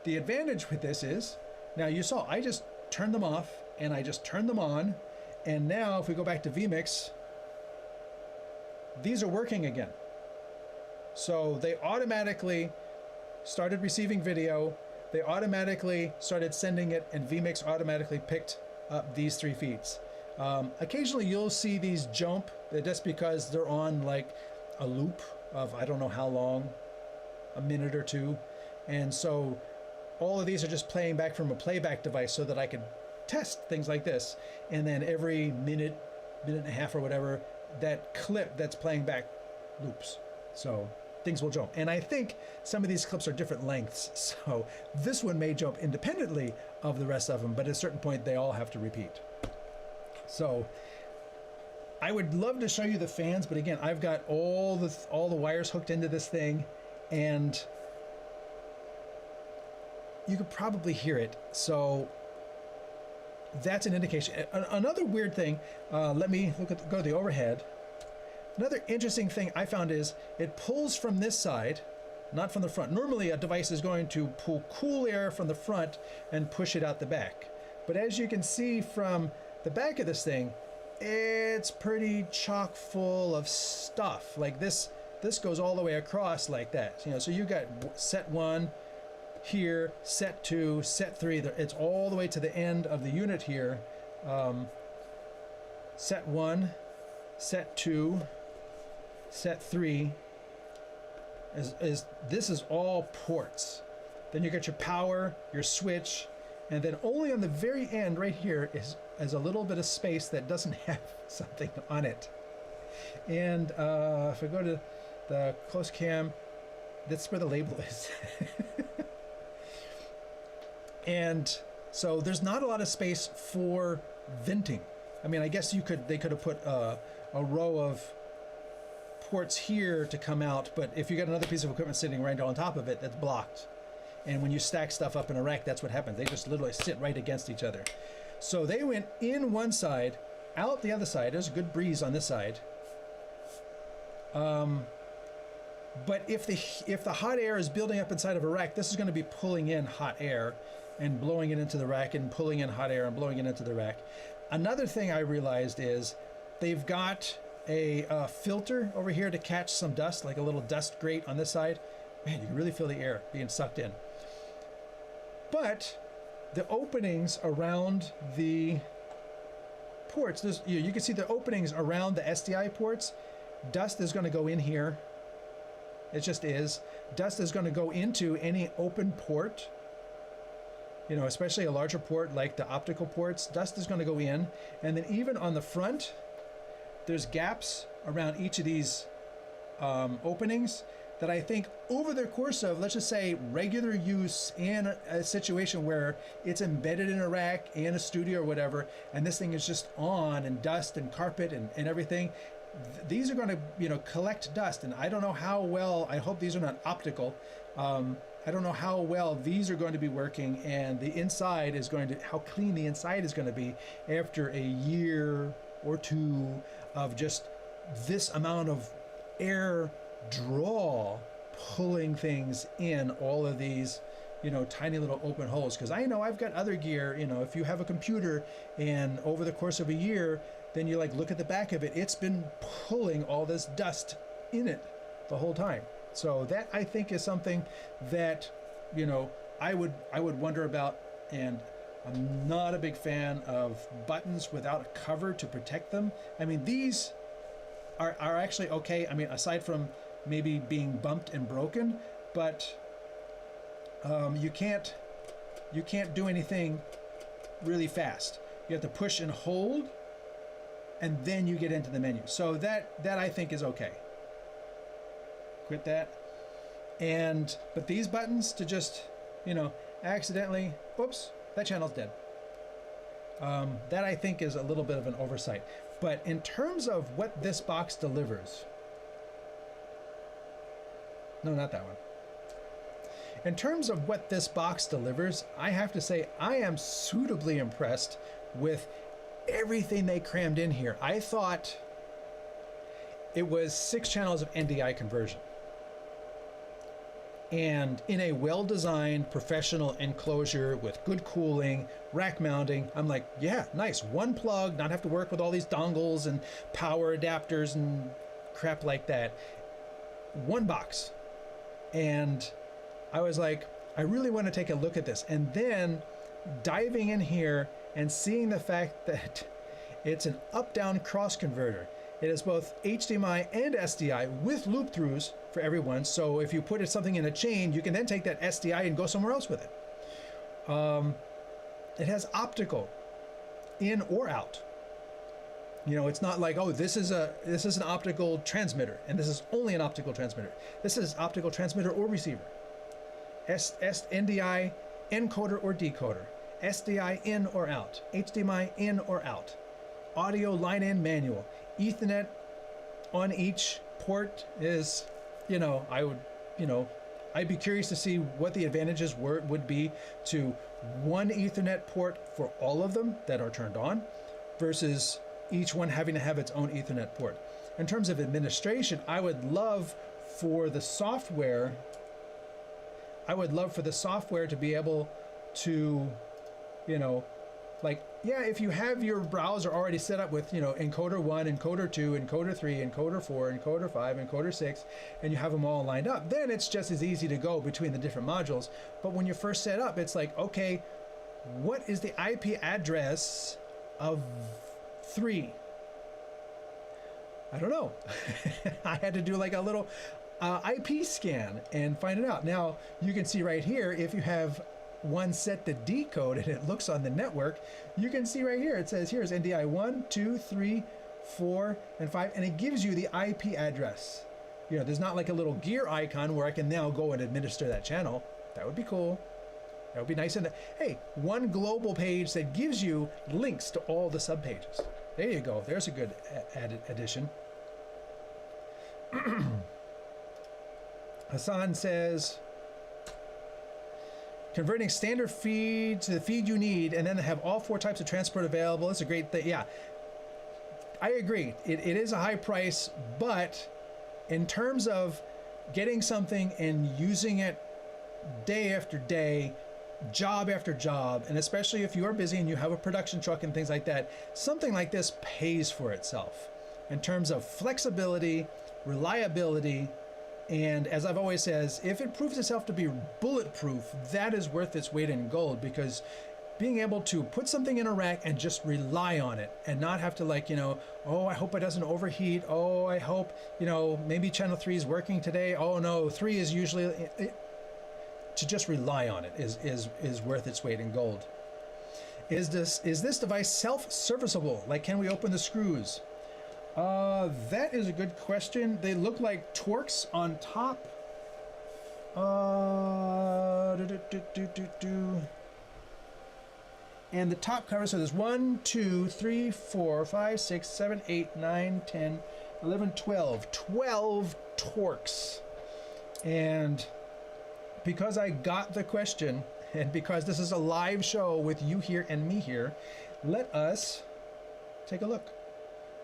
Speaker 1: the advantage with this is, now you saw, I just turned them off and I just turned them on. And now if we go back to vMix, these are working again. So they automatically started receiving video. They automatically started sending it, and vMix automatically picked up these 3 feeds. Occasionally you'll see these jump. That's because they're on like a loop of I don't know how long, a minute or 2. And so all of these are just playing back from a playback device so that I can test things like this. And then every minute, minute and a half or whatever, that clip that's playing back loops. So things will jump. And I think some of these clips are different lengths. So this one may jump independently of the rest of them, but at a certain point they all have to repeat. So I would love to show you the fans, but again, I've got all the wires hooked into this thing, and you could probably hear it. So that's an indication. Another weird thing, let me go to the overhead. Another interesting thing I found is it pulls from this side, not from the front. Normally a device is going to pull cool air from the front and push it out the back. But as you can see from the back of this thing, it's pretty chock full of stuff. Like this goes all the way across like that. You know, so you got set 1 here, set 2, set 3. It's all the way to the end of the unit here. Set 1, set 2, set 3. This is all ports. Then you got your power, your switch, and then only on the very end right here is a little bit of space that doesn't have something on it. And if I go to the close cam, that's where the label is. And so there's not a lot of space for venting. I mean, I guess they could have put a row of ports here to come out, but if you got another piece of equipment sitting right on top of it, that's blocked. And when you stack stuff up in a rack, that's what happens. They just literally sit right against each other. So they went in one side, out the other side. There's a good breeze on this side. But if the hot air is building up inside of a rack, this is going to be pulling in hot air and blowing it into the rack and pulling in hot air and blowing it into the rack. Another thing I realized is they've got a filter over here to catch some dust, like a little dust grate on this side. Man, you can really feel the air being sucked in. But the openings around the ports, you can see the openings around the SDI ports. Dust is going to go in here. It just is. Dust is going to go into any open port, you know, especially a larger port like the optical ports. Dust is going to go in. And then even on the front, there's gaps around each of these openings that I think over the course of, let's just say, regular use in a situation where it's embedded in a rack, in a studio or whatever, and this thing is just on, and dust and carpet and everything, these are going to, you know, collect dust. And I don't know how well, I hope these are not optical. I don't know how well these are going to be working, and the inside is going to, how clean the inside is going to be after a year or two of just this amount of air draw pulling things in all of these, you know, tiny little open holes. Because I know I've got other gear, you know, if you have a computer and over the course of a year, then you like look at the back of it, it's been pulling all this dust in it the whole time. So that, I think, is something that, you know, I would wonder about. And I'm not a big fan of buttons without a cover to protect them. I mean, these are actually okay. I mean, aside from maybe being bumped and broken, but you can't do anything really fast. You have to push and hold, and then you get into the menu. So that I think is okay. Quit that. But these buttons to just, you know, accidentally, oops, that channel's dead. That I think is a little bit of an oversight. But in terms of what this box delivers, no, not that one. In terms of what this box delivers, I have to say I am suitably impressed with everything they crammed in here. I thought it was 6 channels of NDI conversion. And in a well-designed professional enclosure with good cooling, rack mounting, I'm like, yeah, nice. One plug, not have to work with all these dongles and power adapters and crap like that. One box. And I was like, I really want to take a look at this. And then diving in here and seeing the fact that it's an up-down cross converter. It is both HDMI and SDI with loop throughs for everyone. So if you put something in a chain, you can then take that SDI and go somewhere else with it. It has optical, in or out. You know, it's not like, oh, this is an optical transmitter, and this is only an optical transmitter. This is optical transmitter or receiver. NDI encoder or decoder. SDI in or out. HDMI in or out. Audio line in manual. Ethernet on each port is, you know, I I'd be curious to see what the advantages would be to one Ethernet port for all of them that are turned on versus each one having to have its own Ethernet port. In terms of administration, I would love for the software to be able to, you know, like, yeah, if you have your browser already set up with, you know, encoder 1, encoder 2, encoder 3, encoder 4, encoder 5, encoder 6, and you have them all lined up, then it's just as easy to go between the different modules. But when you first set up, it's like, okay, what is the IP address of 3? I don't know. I had to do like a little IP scan and find it out. Now, you can see right here, if you have one set to decode and it looks on the network, you can see right here, it says here's NDI 1, 2, 3, 4, and 5, and it gives you the IP address. You know, there's not like a little gear icon where I can now go and administer that channel. That would be cool. That would be nice. And hey, one global page that gives you links to all the subpages. There you go. There's a good added addition. Hassan says, converting standard feed to the feed you need and then have all 4 types of transport available. It's a great thing. Yeah, I agree. It is a high price, but in terms of getting something and using it day after day, job after job, and especially if you are busy and you have a production truck and things like that, something like this pays for itself in terms of flexibility, reliability, and as I've always says, if it proves itself to be bulletproof, that is worth its weight in gold, because being able to put something in a rack and just rely on it and not have to, like, you know, oh, I hope it doesn't overheat. Oh, I hope, you know, maybe channel 3 is working today. Oh no, 3 is usually, to just rely on it is worth its weight in gold. Is this device self-serviceable? Like, can we open the screws? That is a good question. They look like Torx on top. And the top cover, so there's 1, 2, 3, 4, 5, 6, 7, 8, 9, 10, 11, 12. 12 Torx. And because I got the question, and because this is a live show with you here and me here, let us take a look.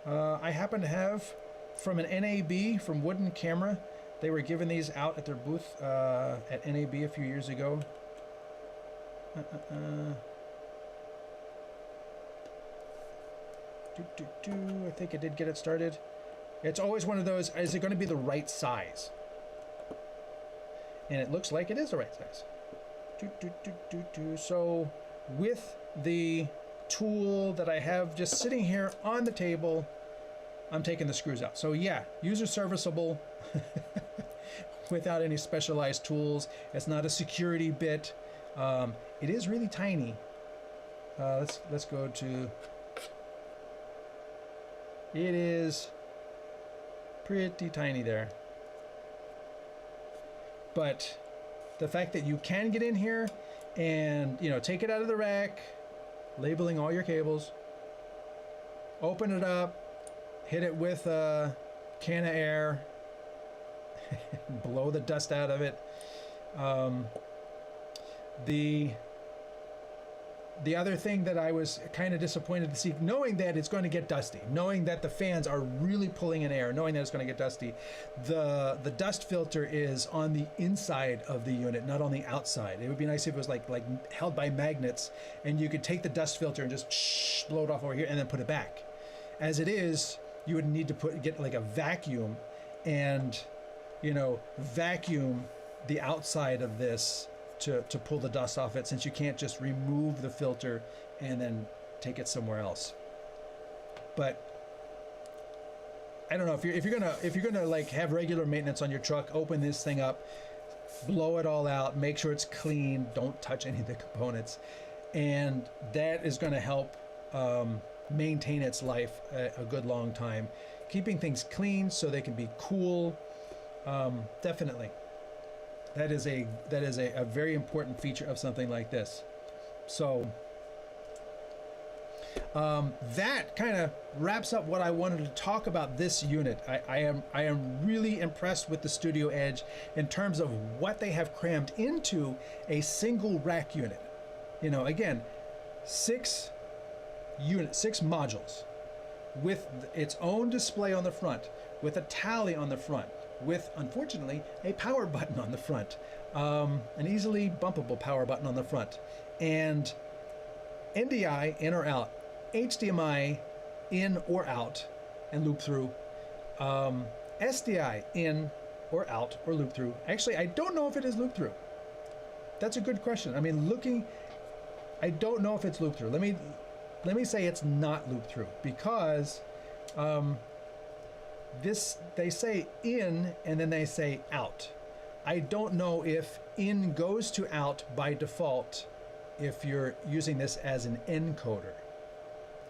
Speaker 1: I happen to have from an NAB, from Wooden Camera. They were giving these out at their booth at NAB a few years ago. I think I did get it started. It's always one of those, is it going to be the right size? And it looks like it is the right size. So with the tool that I have just sitting here on the table, I'm taking the screws out. So yeah, user serviceable without any specialized tools. It's not a security bit. It is really tiny. Let's go to, it is pretty tiny there. But the fact that you can get in here and, you know, take it out of the rack, labeling all your cables, open it up, hit it with a can of air, blow the dust out of it. The other thing that I was kind of disappointed to see, knowing that it's going to get dusty, knowing that the fans are really pulling in air, knowing that it's going to get dusty, the dust filter is on the inside of the unit, not on the outside. It would be nice if it was like held by magnets, and you could take the dust filter and just blow it off over here and then put it back. As it is, you would need to get like a vacuum and, you know, vacuum the outside of this to pull the dust off it, since you can't just remove the filter and then take it somewhere else. But I don't know, if you're gonna like have regular maintenance on your truck, open this thing up, blow it all out, make sure it's clean, don't touch any of the components, and that is going to help maintain its life a good long time. Keeping things clean so they can be cool, definitely. That is a very important feature of something like this. So That kind of wraps up what I wanted to talk about this unit. I am really impressed with the Studio Edge in terms of what they have crammed into a single rack unit. You know, again, six modules with its own display on the front, with a tally on the front, with, unfortunately, a power button on the front, an easily bumpable power button on the front, and NDI in or out, HDMI in or out and loop through, SDI in or out or loop through. Actually, I don't know if it is loop through. That's a good question. I mean, I don't know if it's loop through. Let me say it's not loop through, because they say in and then they say out. I don't know if in goes to out by default if you're using this as an encoder.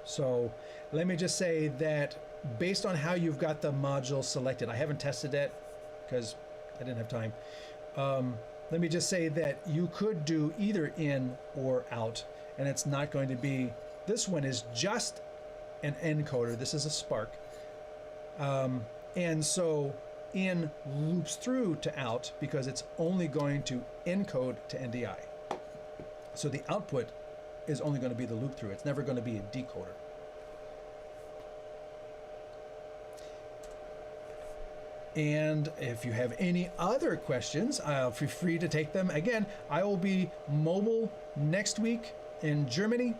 Speaker 1: So let me just say that based on how you've got the module selected, I haven't tested it because I didn't have time. Let me just say that you could do either in or out, and it's not going to be, this one is just an encoder. This is a Spark. And so in loops through to out because it's only going to encode to NDI. So the output is only going to be the loop through. It's never going to be a decoder. And if you have any other questions, feel free to take them. Again, I will be mobile next week in Germany,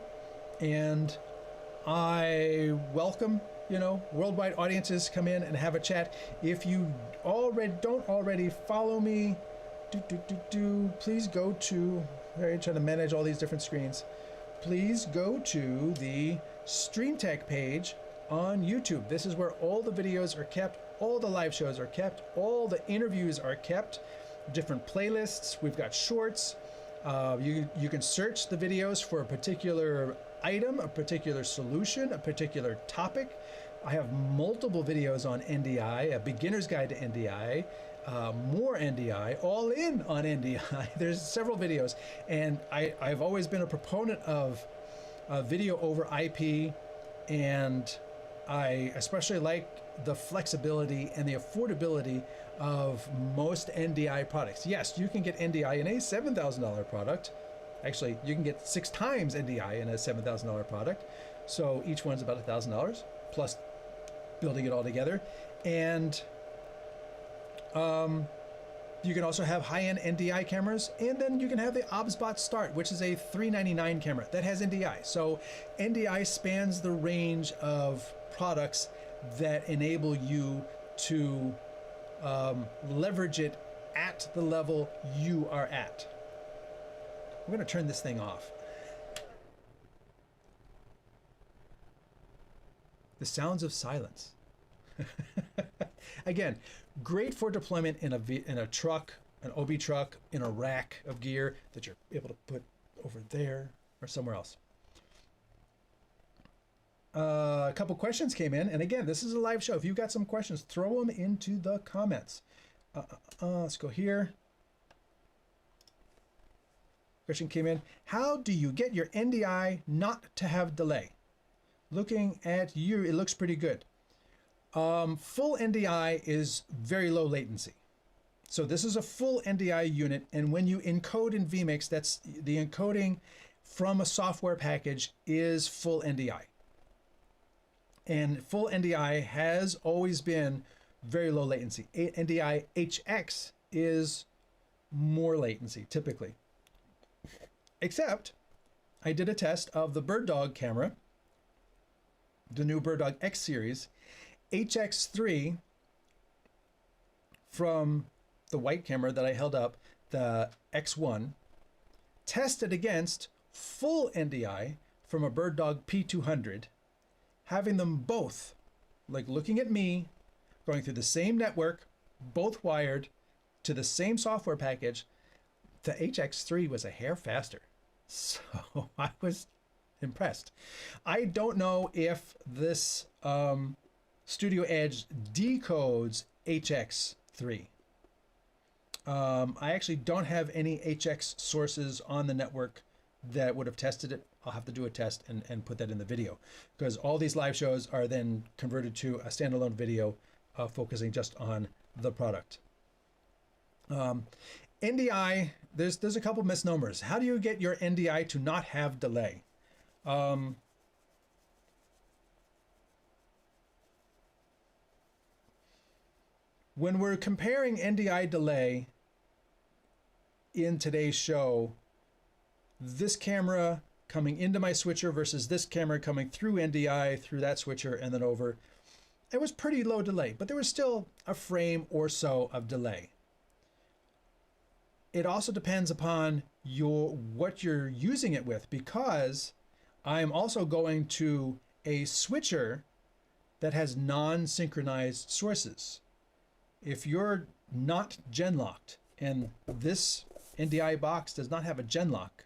Speaker 1: and I welcome, you know, worldwide audiences come in and have a chat. If you don't already follow me, please go to, I'm trying to manage all these different screens. Please go to the StreamTEK page on YouTube. This is where all the videos are kept, all the live shows are kept, all the interviews are kept, different playlists. We've got shorts. You can search the videos for a particular item, a particular solution, a particular topic. I have multiple videos on NDI, a beginner's guide to NDI, more NDI, all in on NDI. There's several videos, and I've always been a proponent of video over IP, and I especially like the flexibility and the affordability of most NDI products. Yes, you can get NDI in a $7,000 product. Actually, you can get 6 times NDI in a $7,000 product. So each one's about $1,000 plus building it all together. And you can also have high-end NDI cameras, and then you can have the OBSBot Start, which is a $399 camera that has NDI. So NDI spans the range of products that enable you to leverage it at the level you are at. I'm going to turn this thing off. The sounds of silence. Again, great for deployment in a truck, an OB truck, in a rack of gear that you're able to put over there or somewhere else. A couple questions came in, and again, this is a live show. If you've got some questions, throw them into the comments. Let's go here. Question came in. How do you get your NDI not to have delay? Looking at you, it looks pretty good. Full NDI is very low latency. So this is a full NDI unit, and when you encode in vMix, that's the encoding from a software package is full NDI. And full NDI has always been very low latency. NDI HX is more latency, typically. Except, I did a test of the Bird Dog camera, the new Bird Dog X series, HX3 from the white camera that I held up, the X1, tested against full NDI from a Bird Dog P200, having them both, like looking at me, going through the same network, both wired to the same software package, the HX3 was a hair faster. So I was impressed. I don't know if this Studio Edge decodes HX3. I actually don't have any HX sources on the network that would have tested it, I'll have to do a test and put that in the video, because all these live shows are then converted to a standalone video focusing just on the product. NDI, there's a couple misnomers. How do you get your NDI to not have delay? When we're comparing NDI delay in today's show, this camera coming into my switcher versus this camera coming through NDI, through that switcher, and then over, it was pretty low delay, but there was still a frame or so of delay. It also depends upon what you're using it with, because I'm also going to a switcher that has non-synchronized sources. If you're not gen-locked, and this NDI box does not have a gen-lock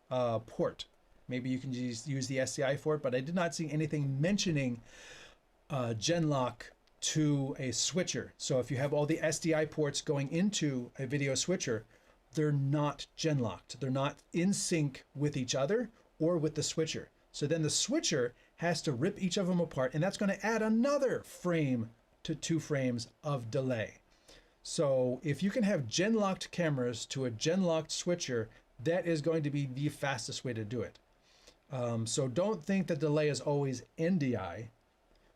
Speaker 1: port, maybe you can use the SCI for it, but I did not see anything mentioning gen-lock to a switcher. So if you have all the SDI ports going into a video switcher, they're not gen-locked. They're not in sync with each other or with the switcher. So then the switcher has to rip each of them apart, and that's going to add another frame to 2 frames of delay. So if you can have gen-locked cameras to a gen-locked switcher, that is going to be the fastest way to do it. So don't think that delay is always NDI.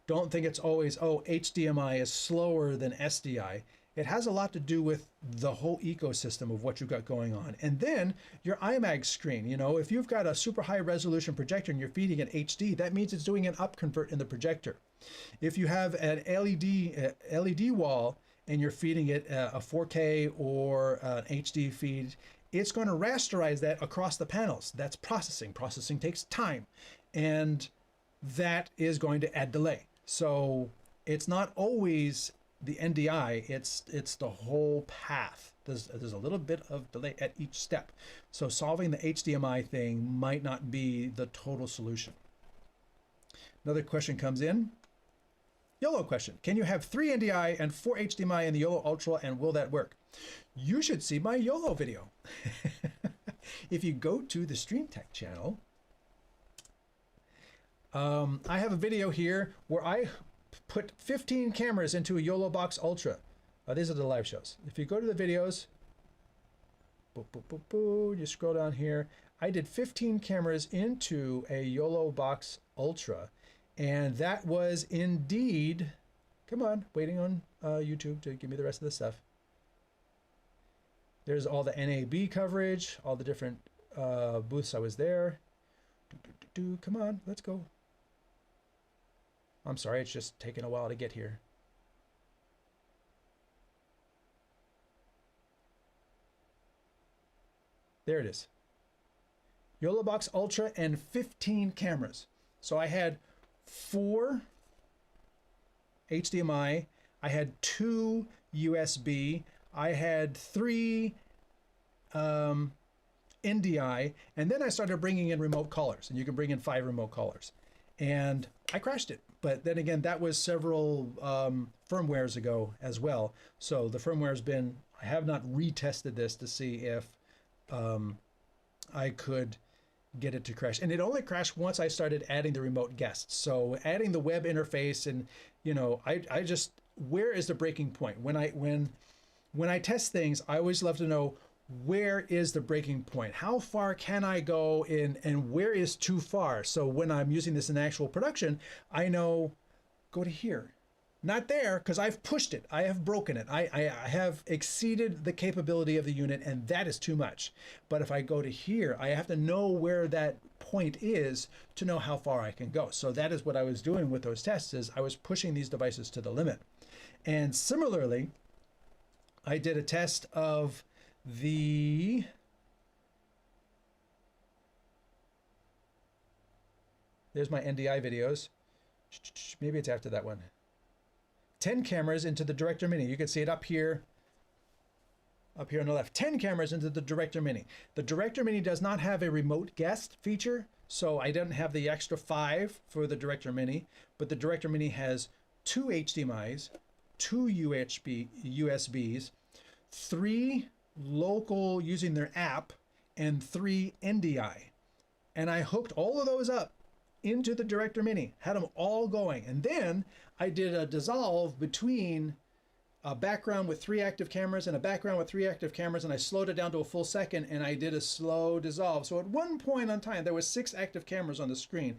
Speaker 1: Don't think it's always, oh, HDMI is slower than SDI. It has a lot to do with the whole ecosystem of what you've got going on. And then your IMAG screen, you know, if you've got a super high resolution projector and you're feeding it HD, that means it's doing an up convert in the projector. If you have an LED wall and you're feeding it a 4K or an HD feed, it's going to rasterize that across the panels. That's processing. Processing takes time, and that is going to add delay. So it's not always the NDI, it's the whole path. There's a little bit of delay at each step. So solving the HDMI thing might not be the total solution. Another question comes in. YOLO question. Can you have 3 NDI and 4 HDMI in the YOLO Ultra, and will that work? You should see my YOLO video. If you go to the StreamTEK channel, I have a video here where I put 15 cameras into a YOLO Box Ultra. These are the live shows. If you go to the videos, you scroll down here, I did 15 cameras into a YOLO Box Ultra, and that was indeed, come on, waiting on YouTube to give me the rest of the stuff. There's all the NAB coverage, all the different booths I was there. Come on, let's go. I'm sorry, it's just taking a while to get here. There it is. YOLO Box Ultra and 15 cameras. So I had 4 HDMI, I had 2 USB, I had 3 NDI, and then I started bringing in remote callers, and you can bring in 5 remote callers. And I crashed it. But then again, that was several firmwares ago as well. So the firmware's been, I have not retested this to see if I could get it to crash. And it only crashed once I started adding the remote guests. So adding the web interface, and you know, I just, where is the breaking point? When I test things, I always love to know, where is the breaking point? How far can I go in, and where is too far? So when I'm using this in actual production, I know, go to here, not there, because I've pushed it, I have broken it, I have exceeded the capability of the unit, and that is too much. But if I go to here, I have to know where that point is to know how far I can go. So that is what I was doing with those tests, is I was pushing these devices to the limit. And similarly, I did a test of there's my NDI videos. Maybe it's after that one. 10 cameras into the Director Mini. You can see it up here on the left. 10 cameras into the Director Mini. The Director Mini does not have a remote guest feature, so I didn't have the extra 5 for the Director Mini, but the Director Mini has 2 HDMIs, 2 USBs, 3 local using their app, and 3 NDI. And I hooked all of those up into the Director Mini, had them all going. And then I did a dissolve between a background with 3 active cameras and a background with 3 active cameras, and I slowed it down to a full second, and I did a slow dissolve. So at one point on time, there was 6 active cameras on the screen.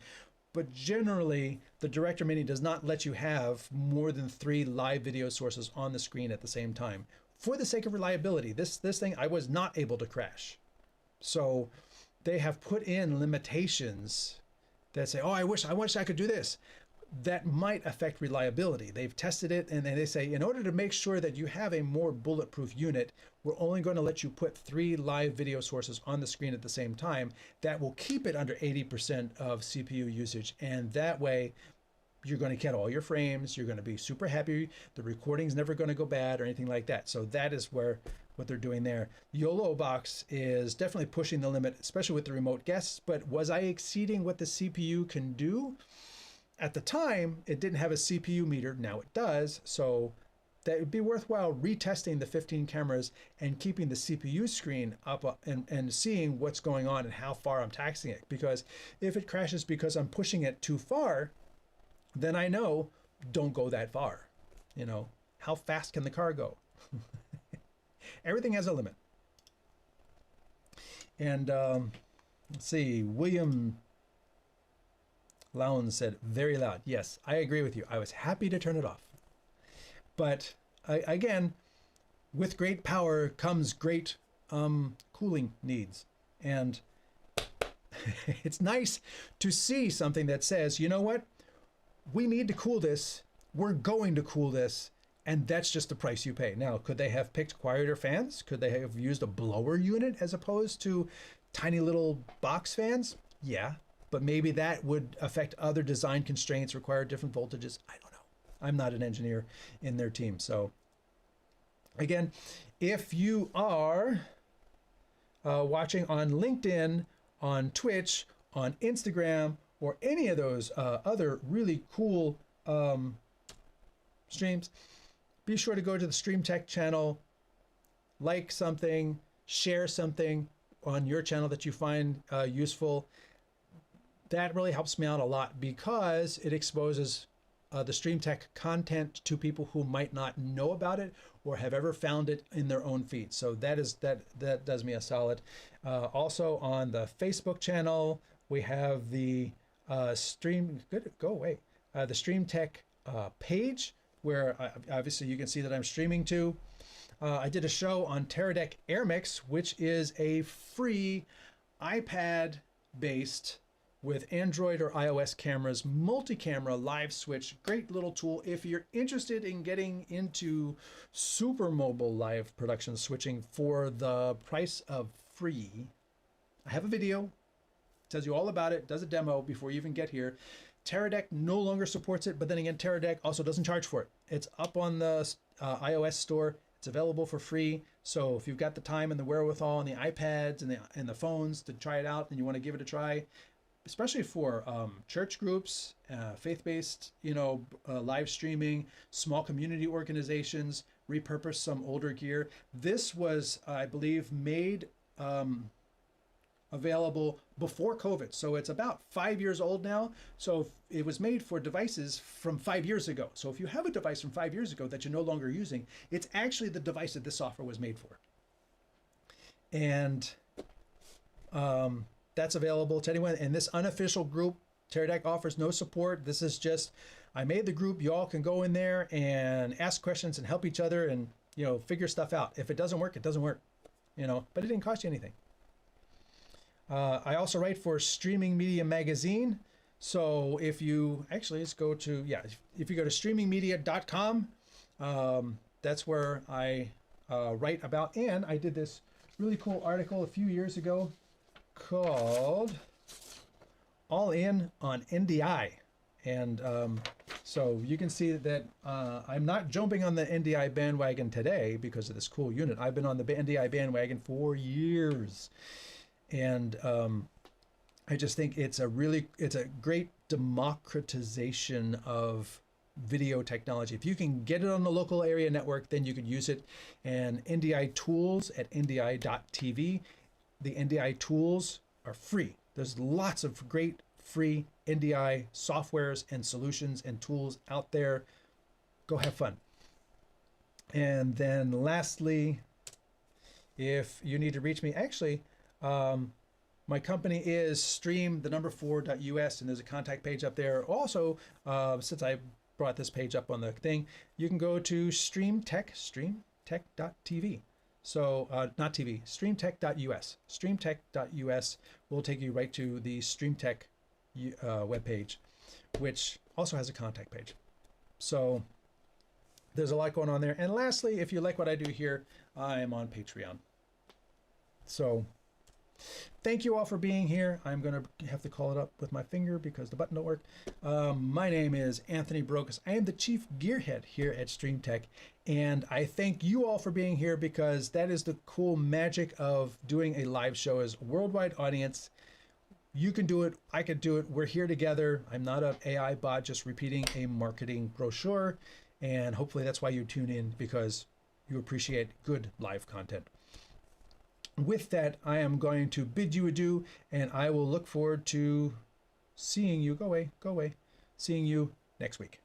Speaker 1: But generally, the Director Mini does not let you have more than 3 live video sources on the screen at the same time. For the sake of reliability, this thing, I was not able to crash. So they have put in limitations that say, oh, I wish I could do this. That might affect reliability. They've tested it, and they say, in order to make sure that you have a more bulletproof unit, we're only going to let you put 3 live video sources on the screen at the same time. That will keep it under 80% of CPU usage, and that way you're going to get all your frames, you're going to be super happy, the recording's never going to go bad or anything like that. So that is what they're doing there. YOLO Box is definitely pushing the limit, especially with the remote guests, but was I exceeding what the CPU can do? At the time, it didn't have a CPU meter. Now it does. So that would be worthwhile retesting the 15 cameras and keeping the CPU screen up and seeing what's going on and how far I'm taxing it. Because if it crashes because I'm pushing it too far, then I know don't go that far. You know, how fast can the car go? Everything has a limit. And let's see, William Lowndes said, very loud. Yes, I agree with you. I was happy to turn it off. But again, with great power comes great cooling needs. And it's nice to see something that says, you know what? We need to cool this. We're going to cool this. And that's just the price you pay. Now, could they have picked quieter fans? Could they have used a blower unit as opposed to tiny little box fans? Yeah. But maybe that would affect other design constraints, require different voltages. I don't know. I'm not an engineer in their team. So again, if you are watching on LinkedIn, on Twitch, on Instagram, or any of those other really cool streams, be sure to go to the StreamTEK channel, like something, share something on your channel that you find useful. That really helps me out a lot because it exposes the StreamTEK content to people who might not know about it or have ever found it in their own feed. So that does me a solid. Also on the Facebook channel, we have the the StreamTEK page where obviously you can see that I'm streaming to. I did a show on Teradek AirMix, which is a free iPad-based with Android or iOS cameras, multi-camera live switch, great little tool. If you're interested in getting into super mobile live production switching for the price of free, I have a video, tells you all about it, does a demo before you even get here. Teradek no longer supports it, but then again, Teradek also doesn't charge for it. It's up on the iOS store. It's available for free. So if you've got the time and the wherewithal and the iPads and the phones to try it out and you want to give it a try, especially for church groups, faith-based, live streaming, small community organizations, repurpose some older gear. This was, I believe, made available before COVID. So it's about 5 years old now. So it was made for devices from 5 years ago. So if you have a device from 5 years ago that you're no longer using, it's actually the device that this software was made for. And that's available to anyone. And this unofficial group, Teradek offers no support. This is just, I made the group. You all can go in there and ask questions and help each other and, figure stuff out. If it doesn't work, it doesn't work, but it didn't cost you anything. I also write for Streaming Media Magazine. So if you, actually, let's go to, if you go to streamingmedia.com, that's where I write about. And I did this really cool article a few years ago called All In on NDI. And so you can see that I'm not jumping on the NDI bandwagon today because of this cool unit. I've been on the NDI bandwagon for years. And I just think it's a great democratization of video technology. If you can get it on the local area network, then you could use it. And NDI tools at ndi.tv. The NDI tools are free. There's lots of great free NDI softwares and solutions and tools out there. Go have fun. And then lastly, if you need to reach me, actually, my company is stream4.us, and there's a contact page up there. Also, since I brought this page up on the thing, you can go to StreamTEK, StreamTEK.tv. So, not TV, StreamTEK.us. StreamTEK.us will take you right to the StreamTEK webpage, which also has a contact page. So, there's a lot going on there. And lastly, if you like what I do here, I am on Patreon. So, thank you all for being here. I'm going to have to call it up with my finger because the button don't work. My name is Anthony Brokus. I am the chief gearhead here at StreamTEK. And I thank you all for being here because that is the cool magic of doing a live show is worldwide audience. You can do it. I can do it. We're here together. I'm not an AI bot just repeating a marketing brochure. And hopefully that's why you tune in, because you appreciate good live content. With that, I am going to bid you adieu, and I will look forward to seeing you. Go away. Seeing you next week.